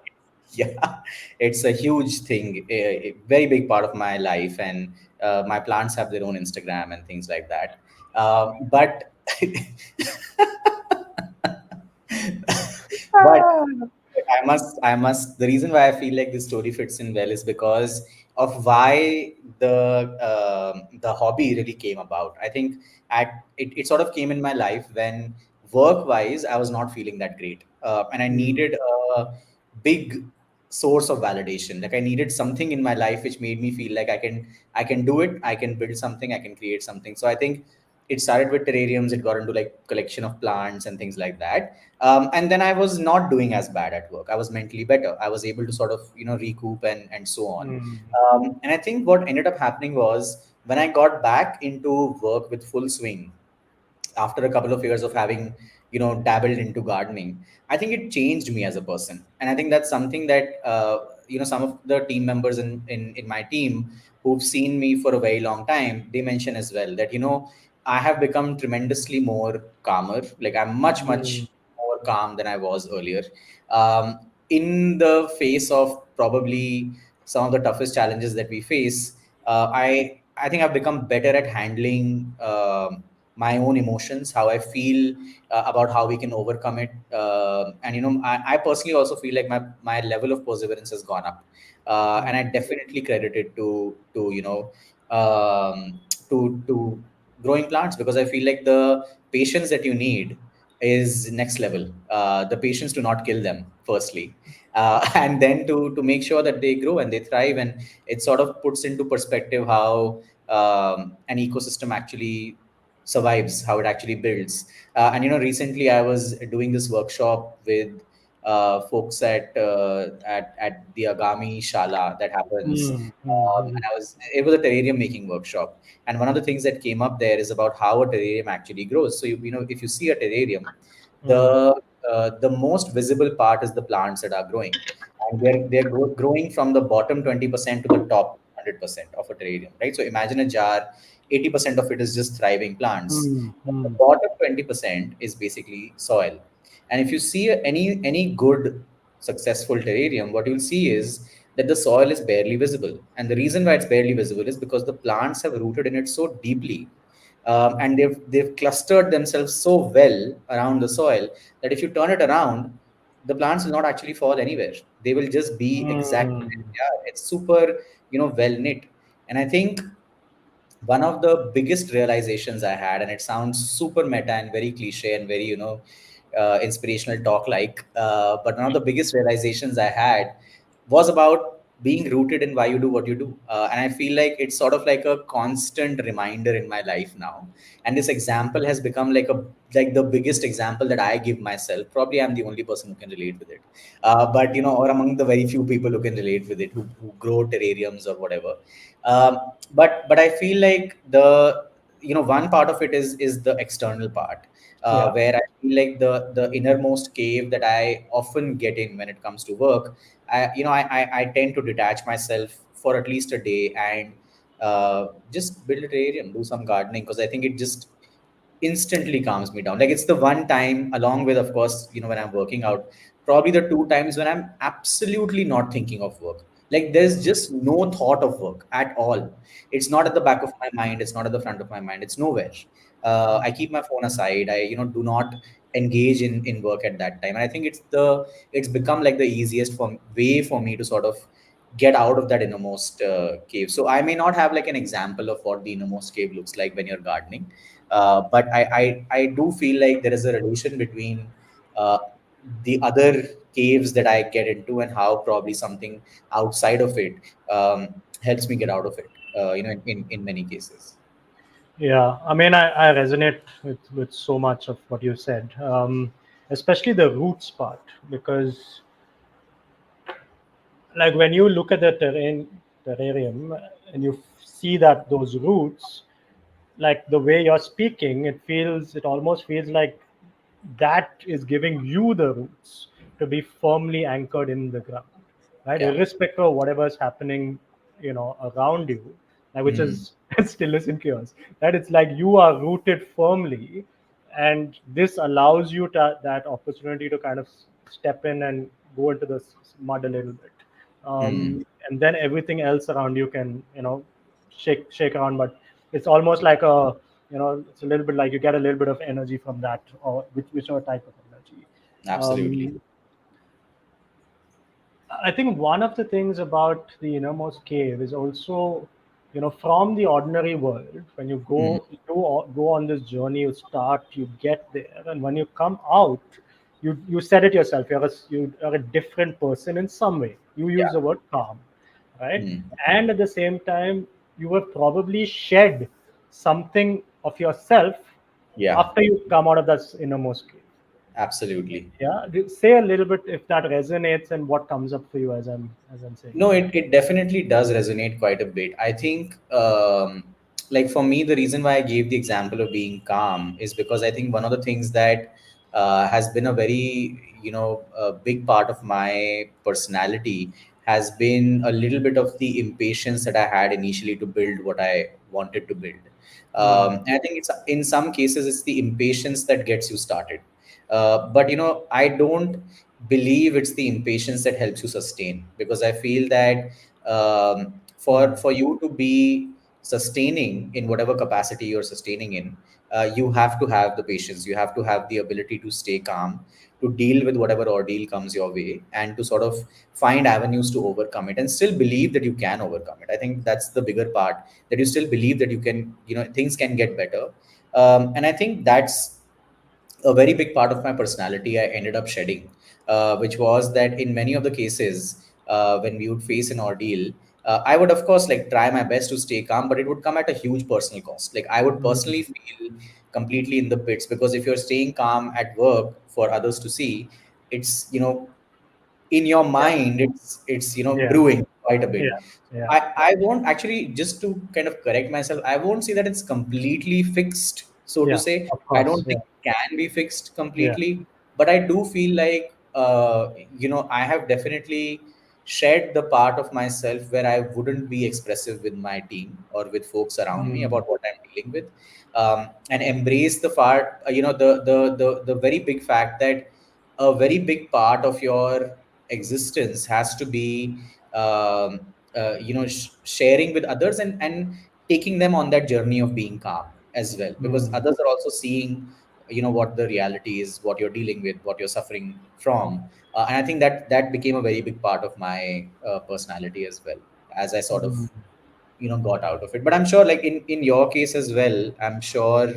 [SPEAKER 2] yeah, it's a huge thing, a very big part of my life, and my plants have their own Instagram and things like that. But but the reason why I feel like this story fits in well is because of why the hobby really came about. I think it sort of came in my life when work wise I was not feeling that great, and I
[SPEAKER 1] Mm,
[SPEAKER 2] needed a big source of validation. Like I needed something in my life which made me feel like I can do it, I can build something, I can create something. So I think it started with terrariums, it got into like collection of plants and things like that. And then I was not doing as bad at work, I was mentally better, I was able to sort of recoup and so on.
[SPEAKER 1] mm,
[SPEAKER 2] And I think what ended up happening was when I got back into work with full swing after a couple of years of having dabbled into gardening, I think it changed me as a person. And I think that's something that some of the team members in my team who've seen me for a very long time, they mention as well that I have become tremendously more calmer. Like I'm
[SPEAKER 1] mm,
[SPEAKER 2] much more calm than I was earlier, in the face of probably some of the toughest challenges that we face. I think I've become better at handling my own emotions, how I feel about how we can overcome it. And I personally also feel like my level of perseverance has gone up, and I definitely credit it to um, to growing plants, because I feel like the patience that you need is next level. The patience to not kill them firstly, and then to make sure that they grow and they thrive, and it sort of puts into perspective how an ecosystem actually survives, how it actually builds. And recently I was doing this workshop with folks at the Agami Shala that happens.
[SPEAKER 1] Mm, mm,
[SPEAKER 2] And
[SPEAKER 1] mm,
[SPEAKER 2] it was a terrarium making workshop. And one of the things that came up there is about how a terrarium actually grows. So, if you see a terrarium,
[SPEAKER 1] mm,
[SPEAKER 2] the most visible part is the plants that are growing. And growing from the bottom 20% to the top 100% of a terrarium, right? So imagine a jar, 80% of it is just thriving plants.
[SPEAKER 1] mm,
[SPEAKER 2] The
[SPEAKER 1] mm,
[SPEAKER 2] bottom 20% is basically soil. And if you see any good successful terrarium, what you'll see is that the soil is barely visible. And the reason why it's barely visible is because the plants have rooted in it so deeply, and they've clustered themselves so well around the soil that if you turn it around, the plants will not actually fall anywhere. They will just be exactly
[SPEAKER 1] mm.
[SPEAKER 2] where they are. It's super, well knit. And I think one of the biggest realizations I had, and it sounds super meta and very cliche and very, inspirational talk like, but one of the biggest realizations I had was about being rooted in why you do what you do. And I feel like it's sort of like a constant reminder in my life now. And this example has become like the biggest example that I give myself. Probably I'm the only person who can relate with it. But or among the very few people who can relate with it, who grow terrariums or whatever. Um, but I feel like one part of it is the external part,
[SPEAKER 1] Yeah.
[SPEAKER 2] where I feel like the innermost cave that I often get in when it comes to work. I tend to detach myself for at least a day and just build a terrarium, do some gardening, because I think it just instantly calms me down. Like it's the one time, along with, of course, when I'm working out, probably the two times when I'm absolutely not thinking of work. Like there's just no thought of work at all. It's not at the back of my mind. It's not at the front of my mind. It's nowhere. I keep my phone aside. I do not engage in work at that time. And I think it's become like the easiest way for me to sort of get out of that innermost cave. So I may not have like an example of what the innermost cave looks like when you're gardening, but I do feel like there is a relation between uh, the other caves that I get into and how probably something outside of it helps me get out of it, in many cases.
[SPEAKER 1] Yeah, I mean, I resonate with so much of what you said, especially the roots part, because like when you look at the terrarium and you see that those roots, like the way you're speaking, it almost feels like that is giving you the roots to be firmly anchored in the ground, right?
[SPEAKER 2] Yeah.
[SPEAKER 1] Irrespective of whatever's happening, around you, like, which
[SPEAKER 2] Mm.
[SPEAKER 1] is stillness in chaos, right? It's like you are rooted firmly, and this allows you that opportunity to kind of step in and go into the mud a little bit,
[SPEAKER 2] Mm.
[SPEAKER 1] and then everything else around you can, shake around, but it's almost like it's a little bit like you get a little bit of energy from that, or whichever type of energy.
[SPEAKER 2] Absolutely.
[SPEAKER 1] um, I think one of the things about the innermost cave is also, from the ordinary world, when you
[SPEAKER 2] Mm.
[SPEAKER 1] go on this journey, you start, you get there, and when you come out, you said it yourself, you are a different person in some way. You use
[SPEAKER 2] Yeah.
[SPEAKER 1] the word calm, right?
[SPEAKER 2] Mm.
[SPEAKER 1] And at the same time, you have probably shed something of yourself
[SPEAKER 2] Yeah.
[SPEAKER 1] after you come out of that innermost cave.
[SPEAKER 2] Absolutely.
[SPEAKER 1] Yeah, say a little bit if that resonates and what comes up for you as I'm saying
[SPEAKER 2] No,
[SPEAKER 1] that.
[SPEAKER 2] it definitely does resonate quite a bit. I think, like for me, the reason why I gave the example of being calm is because I think one of the things that has been a very, a big part of my personality has been a little bit of the impatience that I had initially to build what I wanted to build.
[SPEAKER 1] Hmm.
[SPEAKER 2] And I think it's in some cases it's the impatience that gets you started. But I don't believe it's the impatience that helps you sustain, because I feel that for
[SPEAKER 1] Hmm.
[SPEAKER 2] you to be sustaining in whatever capacity you're sustaining in, you have to have the patience, you have to have the ability to stay calm, to deal with whatever ordeal comes your way, and to sort of find avenues to overcome it and still believe that you can overcome it. I think that's the bigger part, that you still believe that you can, things can get better. And I think that's a very big part of my personality I ended up shedding, which was that in many of the cases, when we would face an ordeal, I would, of course, like try my best to stay calm, but it would come at a huge personal cost. Like I would
[SPEAKER 1] Mm.
[SPEAKER 2] personally feel completely in the pits, because if you're staying calm at work for others to see, it's, in your
[SPEAKER 1] Yeah,
[SPEAKER 2] mind, it's
[SPEAKER 1] yeah,
[SPEAKER 2] brewing quite a bit.
[SPEAKER 1] yeah, yeah.
[SPEAKER 2] I won't actually, just to kind of correct myself, I won't say that it's completely fixed, so to
[SPEAKER 1] Yeah,
[SPEAKER 2] say.
[SPEAKER 1] of
[SPEAKER 2] I
[SPEAKER 1] course.
[SPEAKER 2] don't
[SPEAKER 1] Yeah,
[SPEAKER 2] think it can be fixed
[SPEAKER 1] yeah.
[SPEAKER 2] completely, but I do feel like, I have definitely shared the part of myself where I wouldn't be expressive with my team or with folks around me
[SPEAKER 1] Mm.
[SPEAKER 2] about what I'm dealing with, and embrace the part, the very big fact that a very big part of your existence has to be, sharing with others, and taking them on that journey of being calm as well, because
[SPEAKER 1] Mm.
[SPEAKER 2] others are also seeing, what the reality is, what you're dealing with, what you're suffering from. And I think that that became a very big part of my personality as well, as I sort of,
[SPEAKER 1] Mm.
[SPEAKER 2] got out of it. But I'm sure, like in your case as well, I'm sure,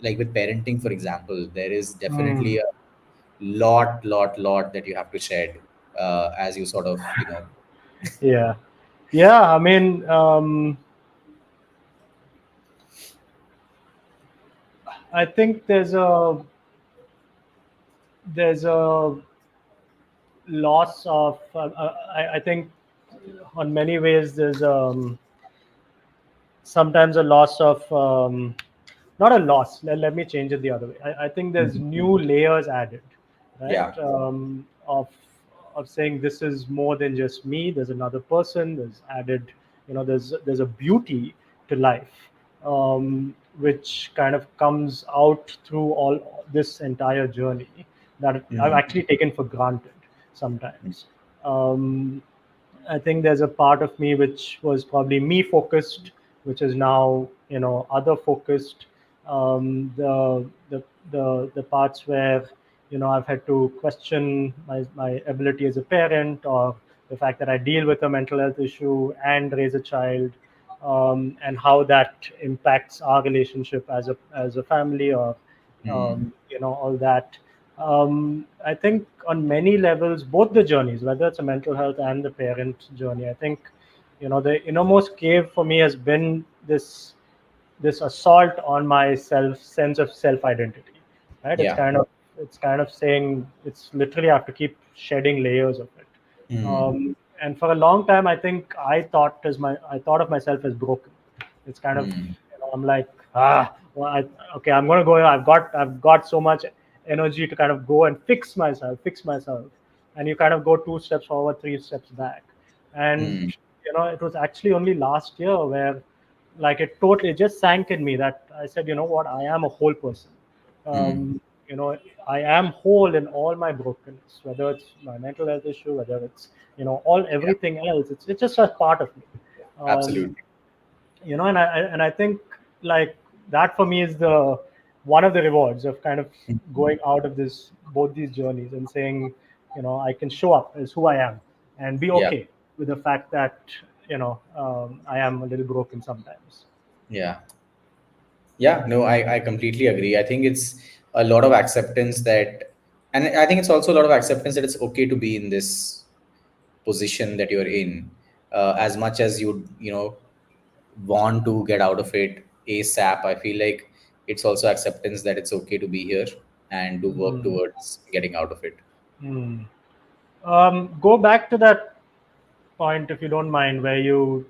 [SPEAKER 2] like with parenting, for example, there is
[SPEAKER 1] Mm.
[SPEAKER 2] definitely a lot that you have to shed, as you sort of,
[SPEAKER 1] Yeah, yeah. I mean, I think there's a loss of. I think on many ways there's sometimes a loss of not a loss. Let me change it the other way. I think there's
[SPEAKER 2] Mhm.
[SPEAKER 1] new layers added, right?
[SPEAKER 2] Yeah.
[SPEAKER 1] Of saying this is more than just me. There's another person. There's added, there's a beauty to life, which kind of comes out through all this entire journey that I've
[SPEAKER 2] Mhm.
[SPEAKER 1] actually taken for granted sometimes. Um, I think there's a part of me which was probably me focused, which is now other focused. The parts where I've had to question my ability as a parent, or the fact that I deal with a mental health issue and raise a child, and how that impacts our relationship as a family, or
[SPEAKER 2] Mhm.
[SPEAKER 1] all that. I think on many levels, both the journeys, whether it's a mental health and the parent journey, I think the innermost cave for me has been this assault on my sense of self identity. Right? It's
[SPEAKER 2] Yeah.
[SPEAKER 1] kind of saying it's literally I have to keep shedding layers of it.
[SPEAKER 2] Mhm.
[SPEAKER 1] And for a long time, I think I thought of myself as broken. It's kind of,
[SPEAKER 2] Mhm.
[SPEAKER 1] I'm like, well, okay, I'm gonna go. I've got so much energy to kind of go and fix myself, and you kind of go two steps forward, three steps back, and
[SPEAKER 2] Mhm.
[SPEAKER 1] it was actually only last year where, like, it totally just sank in me that I said, you know what, I am a whole person.
[SPEAKER 2] Mhm.
[SPEAKER 1] Um, you know, I am whole in all my brokenness, whether it's my mental health issue, whether it's all
[SPEAKER 2] Yeah.
[SPEAKER 1] everything else. It's just a part of me. Um,
[SPEAKER 2] Absolutely.
[SPEAKER 1] and I think, like, that for me is the one of the rewards of kind of
[SPEAKER 2] Mhm.
[SPEAKER 1] going out of this both these journeys and saying, I can show up as who I am and be
[SPEAKER 2] Yeah.
[SPEAKER 1] okay with the fact that I am a little broken sometimes.
[SPEAKER 2] Yeah. Yeah, no, I completely agree. I think it's a lot of acceptance that, and I think it's also a lot of acceptance that it's okay to be in this position that you're in, as much as you want to get out of it ASAP. I feel like it's also acceptance that it's okay to be here and to work
[SPEAKER 1] Mm.
[SPEAKER 2] towards getting out of it.
[SPEAKER 1] Mm. Go back to that point, if you don't mind, where you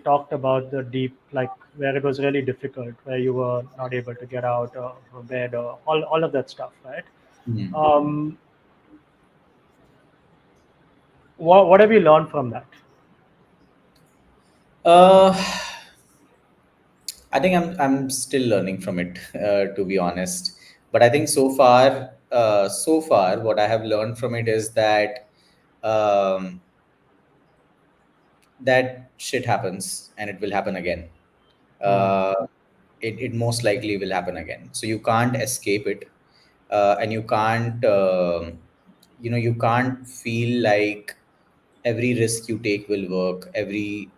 [SPEAKER 1] talked about the deep, like, where it was really difficult, where you were not able to get out of bed, or all of that stuff, right?
[SPEAKER 2] Mhm.
[SPEAKER 1] Um, what have you learned from that?
[SPEAKER 2] Uh, I think I'm still learning from it, to be honest. But I think so far, what I have learned from it is that, um, that shit happens and it will happen again.
[SPEAKER 1] Mm.
[SPEAKER 2] Uh, it most likely will happen again. So you can't escape it. and you can't you can't feel like every risk you take will work, every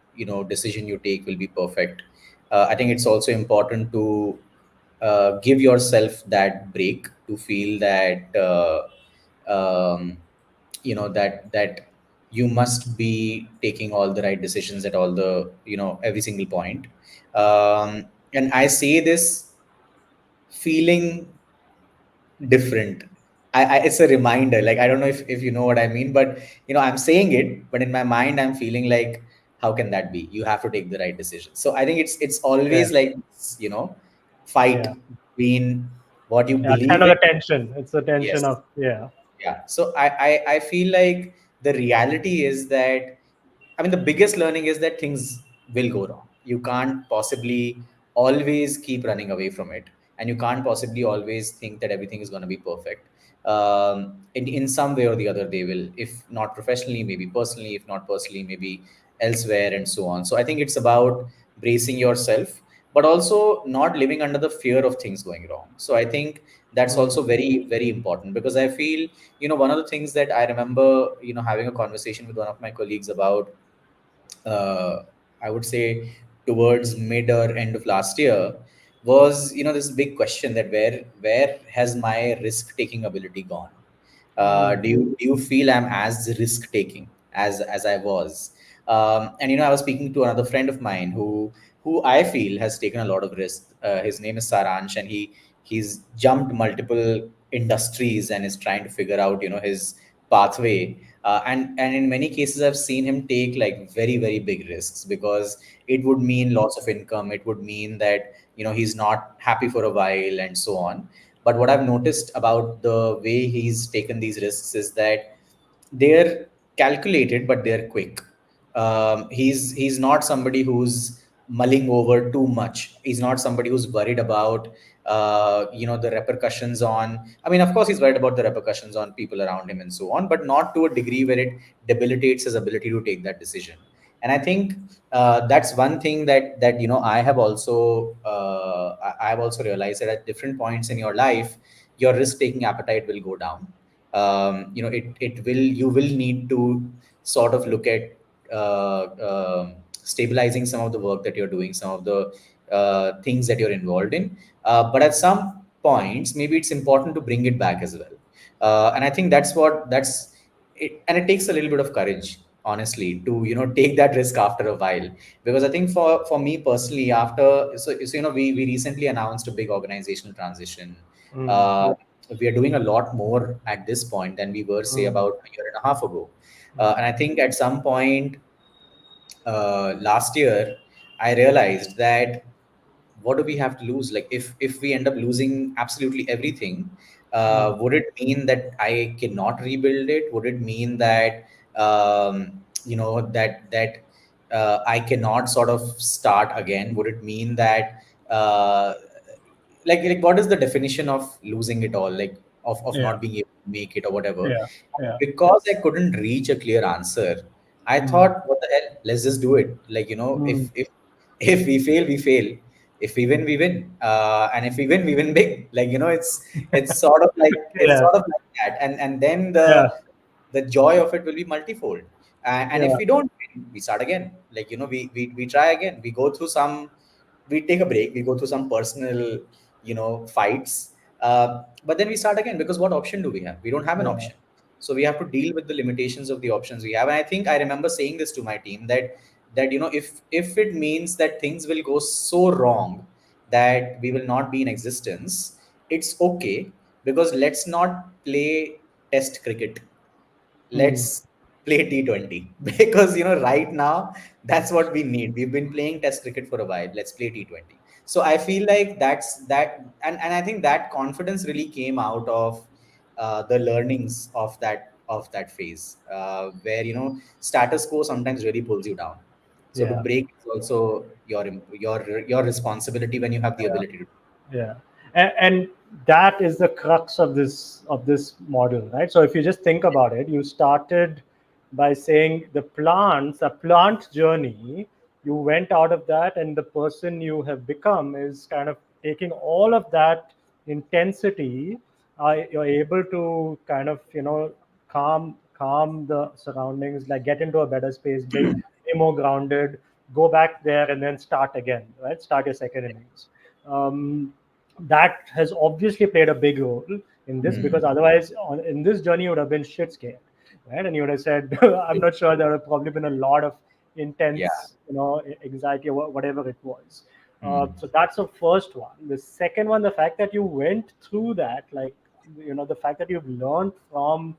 [SPEAKER 2] decision you take will be perfect. I think it's also important to give yourself that break to feel that that you must be taking all the right decisions at all the every single point. And I say this feeling different. It's a reminder. Like, I don't know if you know what I mean, but I'm saying it, but in my mind, I'm feeling like, how can that be? You have to take the right decision. So I think it's
[SPEAKER 1] Yeah.
[SPEAKER 2] always like, fight
[SPEAKER 1] Yeah.
[SPEAKER 2] between what you
[SPEAKER 1] Yeah. It's
[SPEAKER 2] believe
[SPEAKER 1] kind of
[SPEAKER 2] in.
[SPEAKER 1] the tension. It's the tension
[SPEAKER 2] Yes.
[SPEAKER 1] of, yeah.
[SPEAKER 2] Yeah. So I feel like the reality is that, I mean, the biggest learning is that things will go wrong. You can't possibly always keep running away from it. And you can't possibly always think that everything is going to be perfect. In some way or the other, they will, if not professionally, maybe personally, if not personally, maybe elsewhere, and so on. So I think it's about bracing yourself, but also not living under the fear of things going wrong. So I think that's
[SPEAKER 1] Mm,
[SPEAKER 2] also very, very important, because I feel, one of the things that I remember, having a conversation with one of my colleagues about, uh, I would say towards mid or end of last year, was this big question that where has my risk taking ability gone?
[SPEAKER 1] mm,
[SPEAKER 2] Do you feel I'm as risk taking as I was? And I was speaking to another friend of mine who I feel has taken a lot of risk. His name is Saransh, and he's jumped multiple industries and is trying to figure out his pathway. And in many cases, I've seen him take like very, very big risks, because it would mean loss of income. It would mean that he's not happy for a while, and so on. But what I've noticed about the way he's taken these risks is that they're calculated, but they're quick. He's not somebody who's mulling over too much. He's not somebody who's worried about the repercussions on. I mean, of course, he's worried about the repercussions on people around him and so on, but not to a degree where it debilitates his ability to take that decision. And I think that's one thing that I have also I have also realized that at different points in your life, your risk taking appetite will go down. It will, you will need to sort of look at stabilizing some of the work that you're doing, some of the things that you're involved in, but at some points maybe it's important to bring it back as well. And I think that's it, and it takes a little bit of courage, honestly, to take that risk after a while. Because I think for me personally, after, so we recently announced a big organizational transition.
[SPEAKER 1] mm,
[SPEAKER 2] uh, we are doing a lot more at this point than we were, say,
[SPEAKER 1] mm,
[SPEAKER 2] about a year and a half ago.
[SPEAKER 1] mm.
[SPEAKER 2] And I think at some point last year, I realized that, what do we have to lose? Like, if we end up losing absolutely everything,
[SPEAKER 1] Mm.
[SPEAKER 2] would it mean that I cannot rebuild it? Would it mean that I cannot sort of start again? Would it mean that uh, like what is the definition of losing it all, like of
[SPEAKER 1] Yeah.
[SPEAKER 2] not being able to make it or whatever?
[SPEAKER 1] Yeah. Yeah.
[SPEAKER 2] Because I couldn't reach a clear answer, I
[SPEAKER 1] Mm,
[SPEAKER 2] thought, what the hell, let's just do it. Like,
[SPEAKER 1] mm.
[SPEAKER 2] if we fail, we fail. If we win, we win. And if we win big. Like, it's sort of like,
[SPEAKER 1] Yeah.
[SPEAKER 2] that. And then
[SPEAKER 1] Yeah.
[SPEAKER 2] the joy of it will be multifold. And if
[SPEAKER 1] Yeah.
[SPEAKER 2] we don't win, we start again. Like, we try again. We take a break, we go through some personal, fights. But then we start again, because what option do we have? We don't have an
[SPEAKER 1] Yeah.
[SPEAKER 2] option. So we have to deal with the limitations of the options we have. And I think I remember saying this to my team, that if it means that things will go so wrong that we will not be in existence, it's okay. Because let's not play test cricket,
[SPEAKER 1] Mm.
[SPEAKER 2] let's play T20. Because right now, that's what we need. We've been playing test cricket for a while, let's play T20. So I feel like that's that. And I think that confidence really came out of the learnings of that phase, where status quo sometimes really pulls you down. So to
[SPEAKER 1] Yeah.
[SPEAKER 2] break is also your responsibility when you have the
[SPEAKER 1] Yeah.
[SPEAKER 2] ability to.
[SPEAKER 1] Yeah. And that is the crux of this model, right? So if you just think about it, you started by saying a plant journey. You went out of that, and the person you have become is kind of taking all of that intensity you're able to kind of, calm the surroundings, like get into a better space, be more grounded, go back there, and then start again, right? Start your second innings. Um, that has obviously played a big role in this,
[SPEAKER 2] Hmm.
[SPEAKER 1] because otherwise, in this journey, you would have been shit scared, right? And you would have said, I'm not sure, there would have probably been a lot of
[SPEAKER 2] Yeah.
[SPEAKER 1] intense, anxiety or whatever it was.
[SPEAKER 2] Hmm.
[SPEAKER 1] So that's the first one. The second one, the fact that you went through that, like, the fact that you've learned from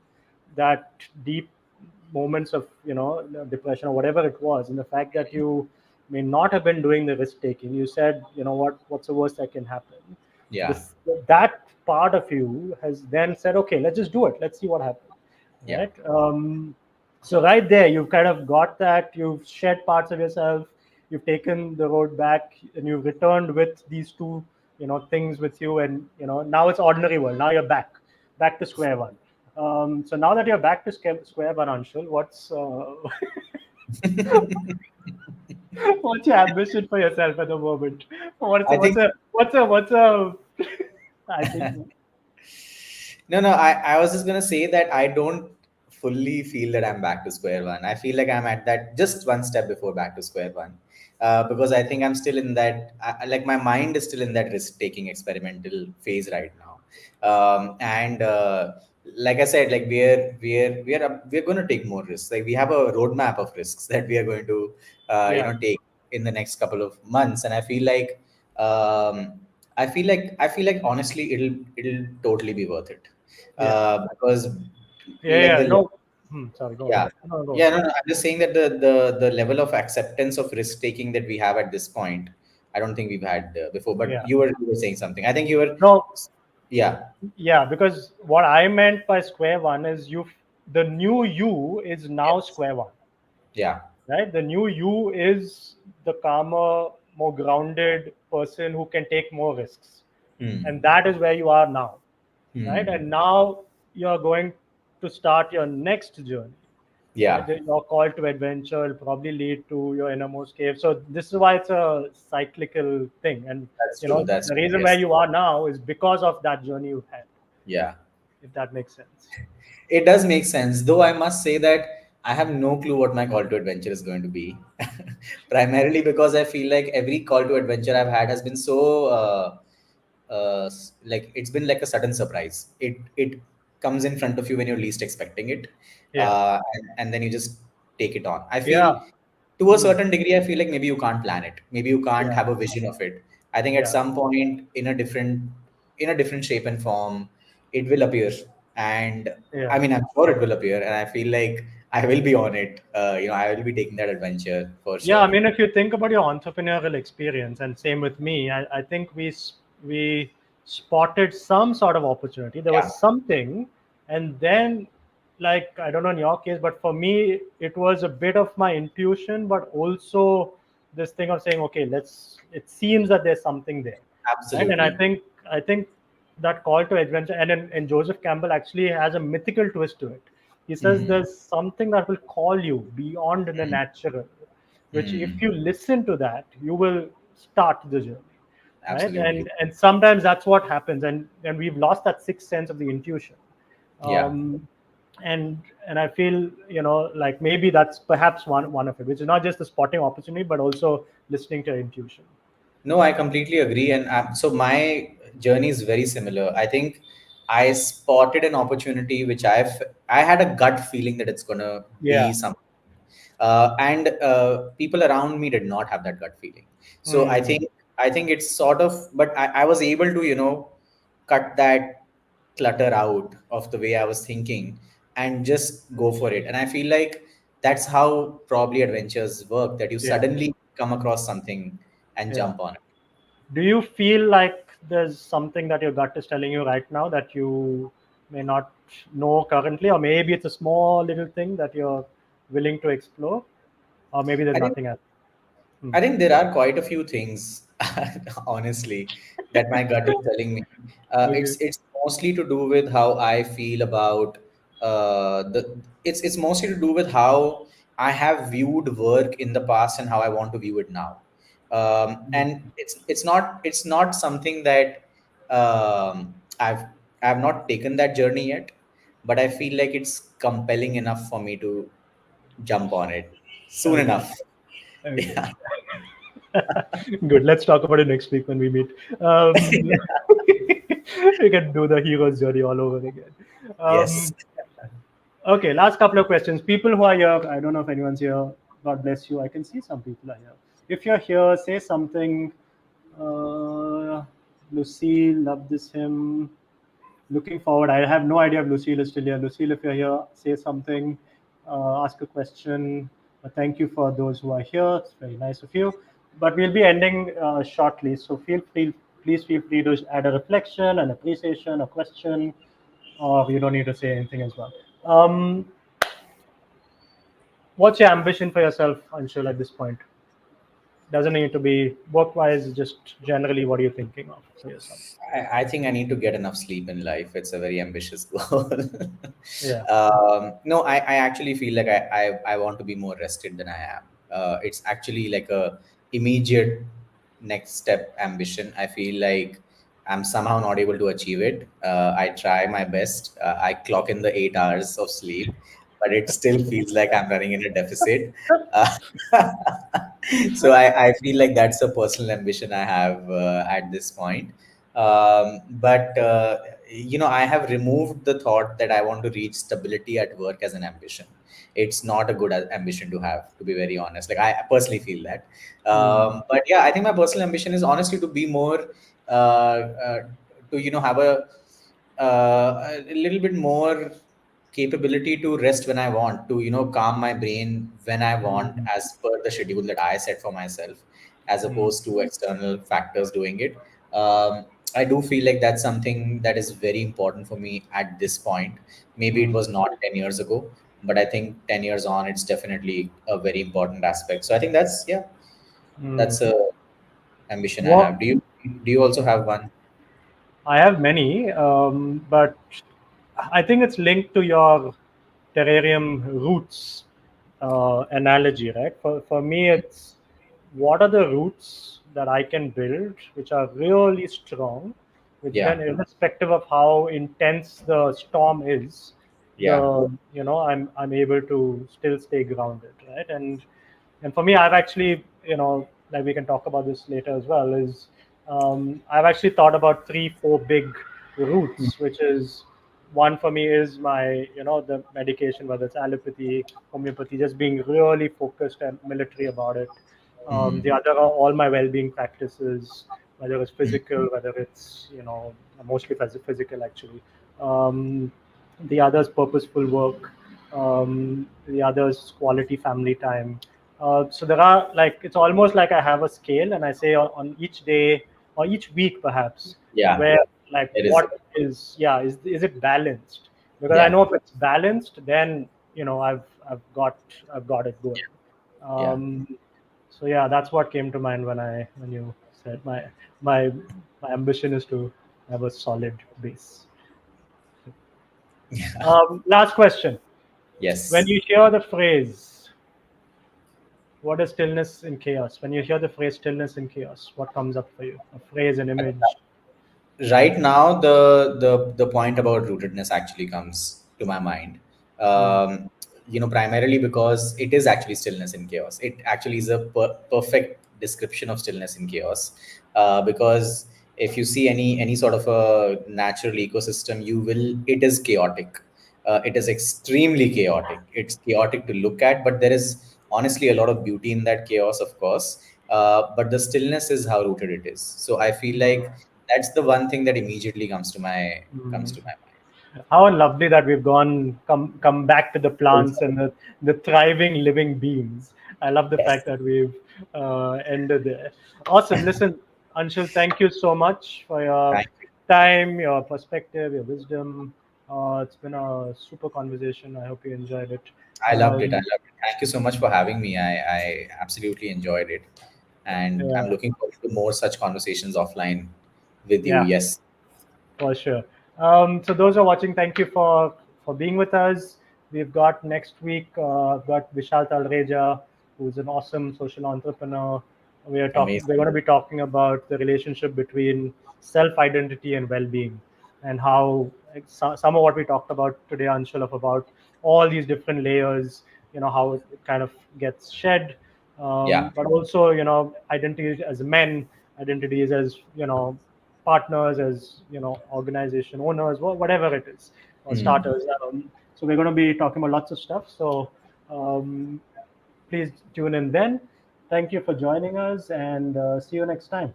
[SPEAKER 1] that deep moments of, depression or whatever it was, and the fact that you may not have been doing the risk taking. You said, what's the worst that can happen?
[SPEAKER 2] Yeah.
[SPEAKER 1] This That part of you has then said, okay, let's just do it. Let's see what happens,
[SPEAKER 2] Yeah.
[SPEAKER 1] right? So right there, you've kind of got that. You've shed parts of yourself. You've taken the road back, and you've returned with these two, things with you, and now it's ordinary world. Now you're back to square one. So now that you're back to square one, Anshul, what's what's your ambition for yourself at the moment? What's
[SPEAKER 2] I
[SPEAKER 1] a, what's
[SPEAKER 2] think
[SPEAKER 1] a what's a what's a I think
[SPEAKER 2] no, no. I was just gonna say that I don't fully feel that I'm back to square one. I feel like I'm at that just one step before back to square one, because I think I'm still in that. Like my mind is still in that risk-taking experimental phase right now, and like I said, like we're going to take more risks. Like we have a roadmap of risks that we are going to
[SPEAKER 1] yeah,
[SPEAKER 2] take in the next couple of months, and I feel like. I feel like honestly it'll totally be worth it,
[SPEAKER 1] yeah,
[SPEAKER 2] because like
[SPEAKER 1] yeah. No, sorry, go on.
[SPEAKER 2] yeah,
[SPEAKER 1] No, go on.
[SPEAKER 2] yeah, no, no, I'm just saying that the level of acceptance of risk taking that we have at this point, I don't think we've had before. But
[SPEAKER 1] Yeah.
[SPEAKER 2] you were saying something. I think you were,
[SPEAKER 1] No,
[SPEAKER 2] yeah,
[SPEAKER 1] yeah, because what I meant by square one is the new you is now
[SPEAKER 2] yes,
[SPEAKER 1] square one,
[SPEAKER 2] yeah,
[SPEAKER 1] right? The new you is the calmer, more grounded person who can take more risks. And
[SPEAKER 2] hmm,
[SPEAKER 1] that is where you are now, right?
[SPEAKER 2] hmm,
[SPEAKER 1] And now you're going to start your next journey, right?
[SPEAKER 2] yeah,
[SPEAKER 1] Your call to adventure will probably lead to your innermost cave. So this is why it's a cyclical thing. And,
[SPEAKER 2] that's
[SPEAKER 1] the
[SPEAKER 2] true,
[SPEAKER 1] reason where
[SPEAKER 2] yes,
[SPEAKER 1] you are now is because of that journey you've had,
[SPEAKER 2] yeah.
[SPEAKER 1] if that makes sense.
[SPEAKER 2] It does make sense, though I must say that I have no clue what my call to adventure is going to be. Primarily because I feel like every call to adventure I've had has been so like it's been like a sudden surprise. It comes in front of you when you're least expecting it,
[SPEAKER 1] Yeah.
[SPEAKER 2] and then you just take it on. I feel
[SPEAKER 1] Yeah.
[SPEAKER 2] to a
[SPEAKER 1] Hmm.
[SPEAKER 2] certain degree, I feel like maybe you can't plan it. Maybe you can't
[SPEAKER 1] Yeah.
[SPEAKER 2] have a vision of it. I think at
[SPEAKER 1] Yeah.
[SPEAKER 2] some point in a different shape and form, it will appear. And
[SPEAKER 1] Yeah.
[SPEAKER 2] I mean, I'm sure it will appear, and I feel like I will be on it. I will be taking that adventure for
[SPEAKER 1] Yeah, I
[SPEAKER 2] sure.
[SPEAKER 1] mean, if you think about your entrepreneurial experience, and same with me, I think we spotted some sort of opportunity. There
[SPEAKER 2] Yeah.
[SPEAKER 1] was something, and then, like, I don't know in your case, but for me, it was a bit of my intuition, but also this thing of saying, okay, let's. It seems that there's something there, right? And I
[SPEAKER 2] Absolutely.
[SPEAKER 1] think I think that call to adventure, and Joseph Campbell actually has a mythical twist to it. He says
[SPEAKER 2] Hmm.
[SPEAKER 1] there's something that will call you beyond the natural, which if
[SPEAKER 2] Hmm.
[SPEAKER 1] you listen to that, you will start the journey, right?
[SPEAKER 2] Absolutely.
[SPEAKER 1] And sometimes that's what happens, and we've lost that sixth sense of the intuition.
[SPEAKER 2] Yeah.
[SPEAKER 1] um, and I feel, like maybe that's perhaps one of it, which is not just the spotting opportunity but also listening to your intuition.
[SPEAKER 2] No, I completely agree. And so my journey is very similar. I think I spotted an opportunity which I had a gut feeling that it's gonna be
[SPEAKER 1] Yeah.
[SPEAKER 2] something, and people around me did not have that gut feeling. So
[SPEAKER 1] Hmm.
[SPEAKER 2] I think it's sort of, but I was able to cut that clutter out of the way I was thinking and just go for it. And I feel like that's how probably adventures work. That you
[SPEAKER 1] Yeah.
[SPEAKER 2] suddenly come across something and
[SPEAKER 1] Yeah.
[SPEAKER 2] jump on it.
[SPEAKER 1] Do you feel like there's something that your gut is telling you right now that you may not know currently, or maybe it's a small little thing that you're willing to explore, or maybe there's
[SPEAKER 2] I think
[SPEAKER 1] nothing else? Hmm.
[SPEAKER 2] I think there are quite a few things, honestly, that my gut is telling me.
[SPEAKER 1] Okay.
[SPEAKER 2] It's mostly to do with how I feel about the. It's mostly to do with how I have viewed work in the past and how I want to view it now.
[SPEAKER 1] Hmm.
[SPEAKER 2] And it's not something that I've I have not taken that journey yet, but I feel like it's compelling enough for me to jump on it soon
[SPEAKER 1] Okay.
[SPEAKER 2] enough.
[SPEAKER 1] Okay.
[SPEAKER 2] Yeah.
[SPEAKER 1] Good. Let's talk about it next week when we meet. Um, we can do the hero's journey all over again.
[SPEAKER 2] Yes.
[SPEAKER 1] Um, okay, last couple of questions. People who are here, I don't know if anyone's here. God bless you. I can see some people are here. If you're here, say something. Uh, Lucille, love this hymn. Looking forward. I have no idea if Lucille is still here. Lucille, if you're here, say something, ask a question. Thank you for those who are here. It's very nice of you. But we'll be ending shortly, so please feel free to add a reflection, an appreciation, a question, or you don't need to say anything as well. What's your ambition for yourself, Anshul, at this point? Doesn't need to be work-wise. Just generally, what are you thinking of for yourself?
[SPEAKER 2] I think I need to get enough sleep in life. It's a very ambitious goal.
[SPEAKER 1] Yeah.
[SPEAKER 2] No, I actually feel like I want to be more rested than I am. It's actually like a immediate next step ambition. I feel like I'm somehow not able to achieve it. I try my best. I clock in the 8 hours of sleep, but it still feels like I'm running in a deficit. Uh, so I feel like that's a personal ambition I have at this point. But I have removed the thought that I want to reach stability at work as an ambition. It's not a good ambition to have, to be very honest. Like I personally feel that.
[SPEAKER 1] Mm,
[SPEAKER 2] But yeah, I think my personal ambition is honestly to be more, to have a little bit more capability to rest when I want, to calm my brain when I want,
[SPEAKER 1] mm,
[SPEAKER 2] as per the schedule that I set for myself, as
[SPEAKER 1] mm,
[SPEAKER 2] opposed to external factors doing it. I do feel like that's something that is very important for me at this point. Maybe it
[SPEAKER 1] mm,
[SPEAKER 2] was not 10 years ago, but I think 10 years on, it's definitely a very important aspect. So I think that's, yeah,
[SPEAKER 1] mm.
[SPEAKER 2] that's a ambition I
[SPEAKER 1] What
[SPEAKER 2] have. Do you also have one?
[SPEAKER 1] I have many, but I think it's linked to your terrarium roots analogy, right? For me, it's what are the roots that I can build which are really strong, which
[SPEAKER 2] Yeah.
[SPEAKER 1] then, irrespective of how intense the storm is,
[SPEAKER 2] Yeah.
[SPEAKER 1] I'm able to still stay grounded, right? And for me, I've actually, like we can talk about this later as well, is I've actually thought about 3 4 big routes, which is one for me is my, the medication, whether it's allopathy, homeopathy, just being really focused and military about it.
[SPEAKER 2] Mhm.
[SPEAKER 1] The other are all my well-being practices, whether it's physical, whether it's, mostly physical actually. um, the others purposeful work, the others quality family time. So there are, like, it's almost like I have a scale and I say on each day or each week perhaps,
[SPEAKER 2] Yeah.
[SPEAKER 1] where, like,
[SPEAKER 2] It is.
[SPEAKER 1] what is, yeah, is it balanced? Because I
[SPEAKER 2] Yeah.
[SPEAKER 1] know if it's balanced, then I've got it going.
[SPEAKER 2] Yeah.
[SPEAKER 1] um, so yeah, that's what came to mind when you said my my ambition is to have a solid base. Last question. When
[SPEAKER 2] Yes.
[SPEAKER 1] you hear the phrase, what is stillness in chaos? When you hear the phrase stillness in chaos, what comes up for you? A phrase, an image?
[SPEAKER 2] Right now, the point about rootedness actually comes to my mind.
[SPEAKER 1] Mm,
[SPEAKER 2] Primarily because it is actually stillness in chaos. It actually is a perfect description of stillness in chaos. Because if you see any sort of a natural ecosystem, it is chaotic. It is extremely chaotic. It's chaotic to look at, but there is honestly a lot of beauty in that chaos, of course. But the stillness is how rooted it is. So I feel like that's the one thing that immediately comes
[SPEAKER 1] mm.
[SPEAKER 2] to my mind.
[SPEAKER 1] How lovely that we've come back to the plants and the thriving living beings. I love the fact
[SPEAKER 2] Yes.
[SPEAKER 1] that we've ended there. Awesome. Listen, Anshul, thank you so much for your
[SPEAKER 2] Thank you.
[SPEAKER 1] time, your perspective, your wisdom. It's been a super conversation. I hope you enjoyed it.
[SPEAKER 2] I loved it. I
[SPEAKER 1] Um,
[SPEAKER 2] loved it. Thank you so much for having me. I absolutely enjoyed it. And I'm
[SPEAKER 1] yeah,
[SPEAKER 2] looking forward to more such conversations offline with you.
[SPEAKER 1] yeah.
[SPEAKER 2] Yes.
[SPEAKER 1] For sure. So those who are watching, thank you for being with us. We've got next week, got Vishal Talreja, who's an awesome social entrepreneur. We're
[SPEAKER 2] Amazing.
[SPEAKER 1] going to be talking about the relationship between self identity and well being. and how some of what we talked about today, Anshul, of about all these different layers, how it kind of gets shed,
[SPEAKER 2] Yeah.
[SPEAKER 1] but also, identities as men, identities as, partners, as, organization owners, whatever it is, or
[SPEAKER 2] Mm.
[SPEAKER 1] starters. So we're going to be talking about lots of stuff. So um, please tune in then. Thank you for joining us, and see you next time.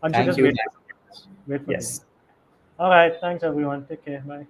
[SPEAKER 1] Anshul,
[SPEAKER 2] Thank
[SPEAKER 1] just
[SPEAKER 2] you.
[SPEAKER 1] wait. Wait for me.
[SPEAKER 2] Yes.
[SPEAKER 1] All right. Thanks, everyone. Take care. Bye.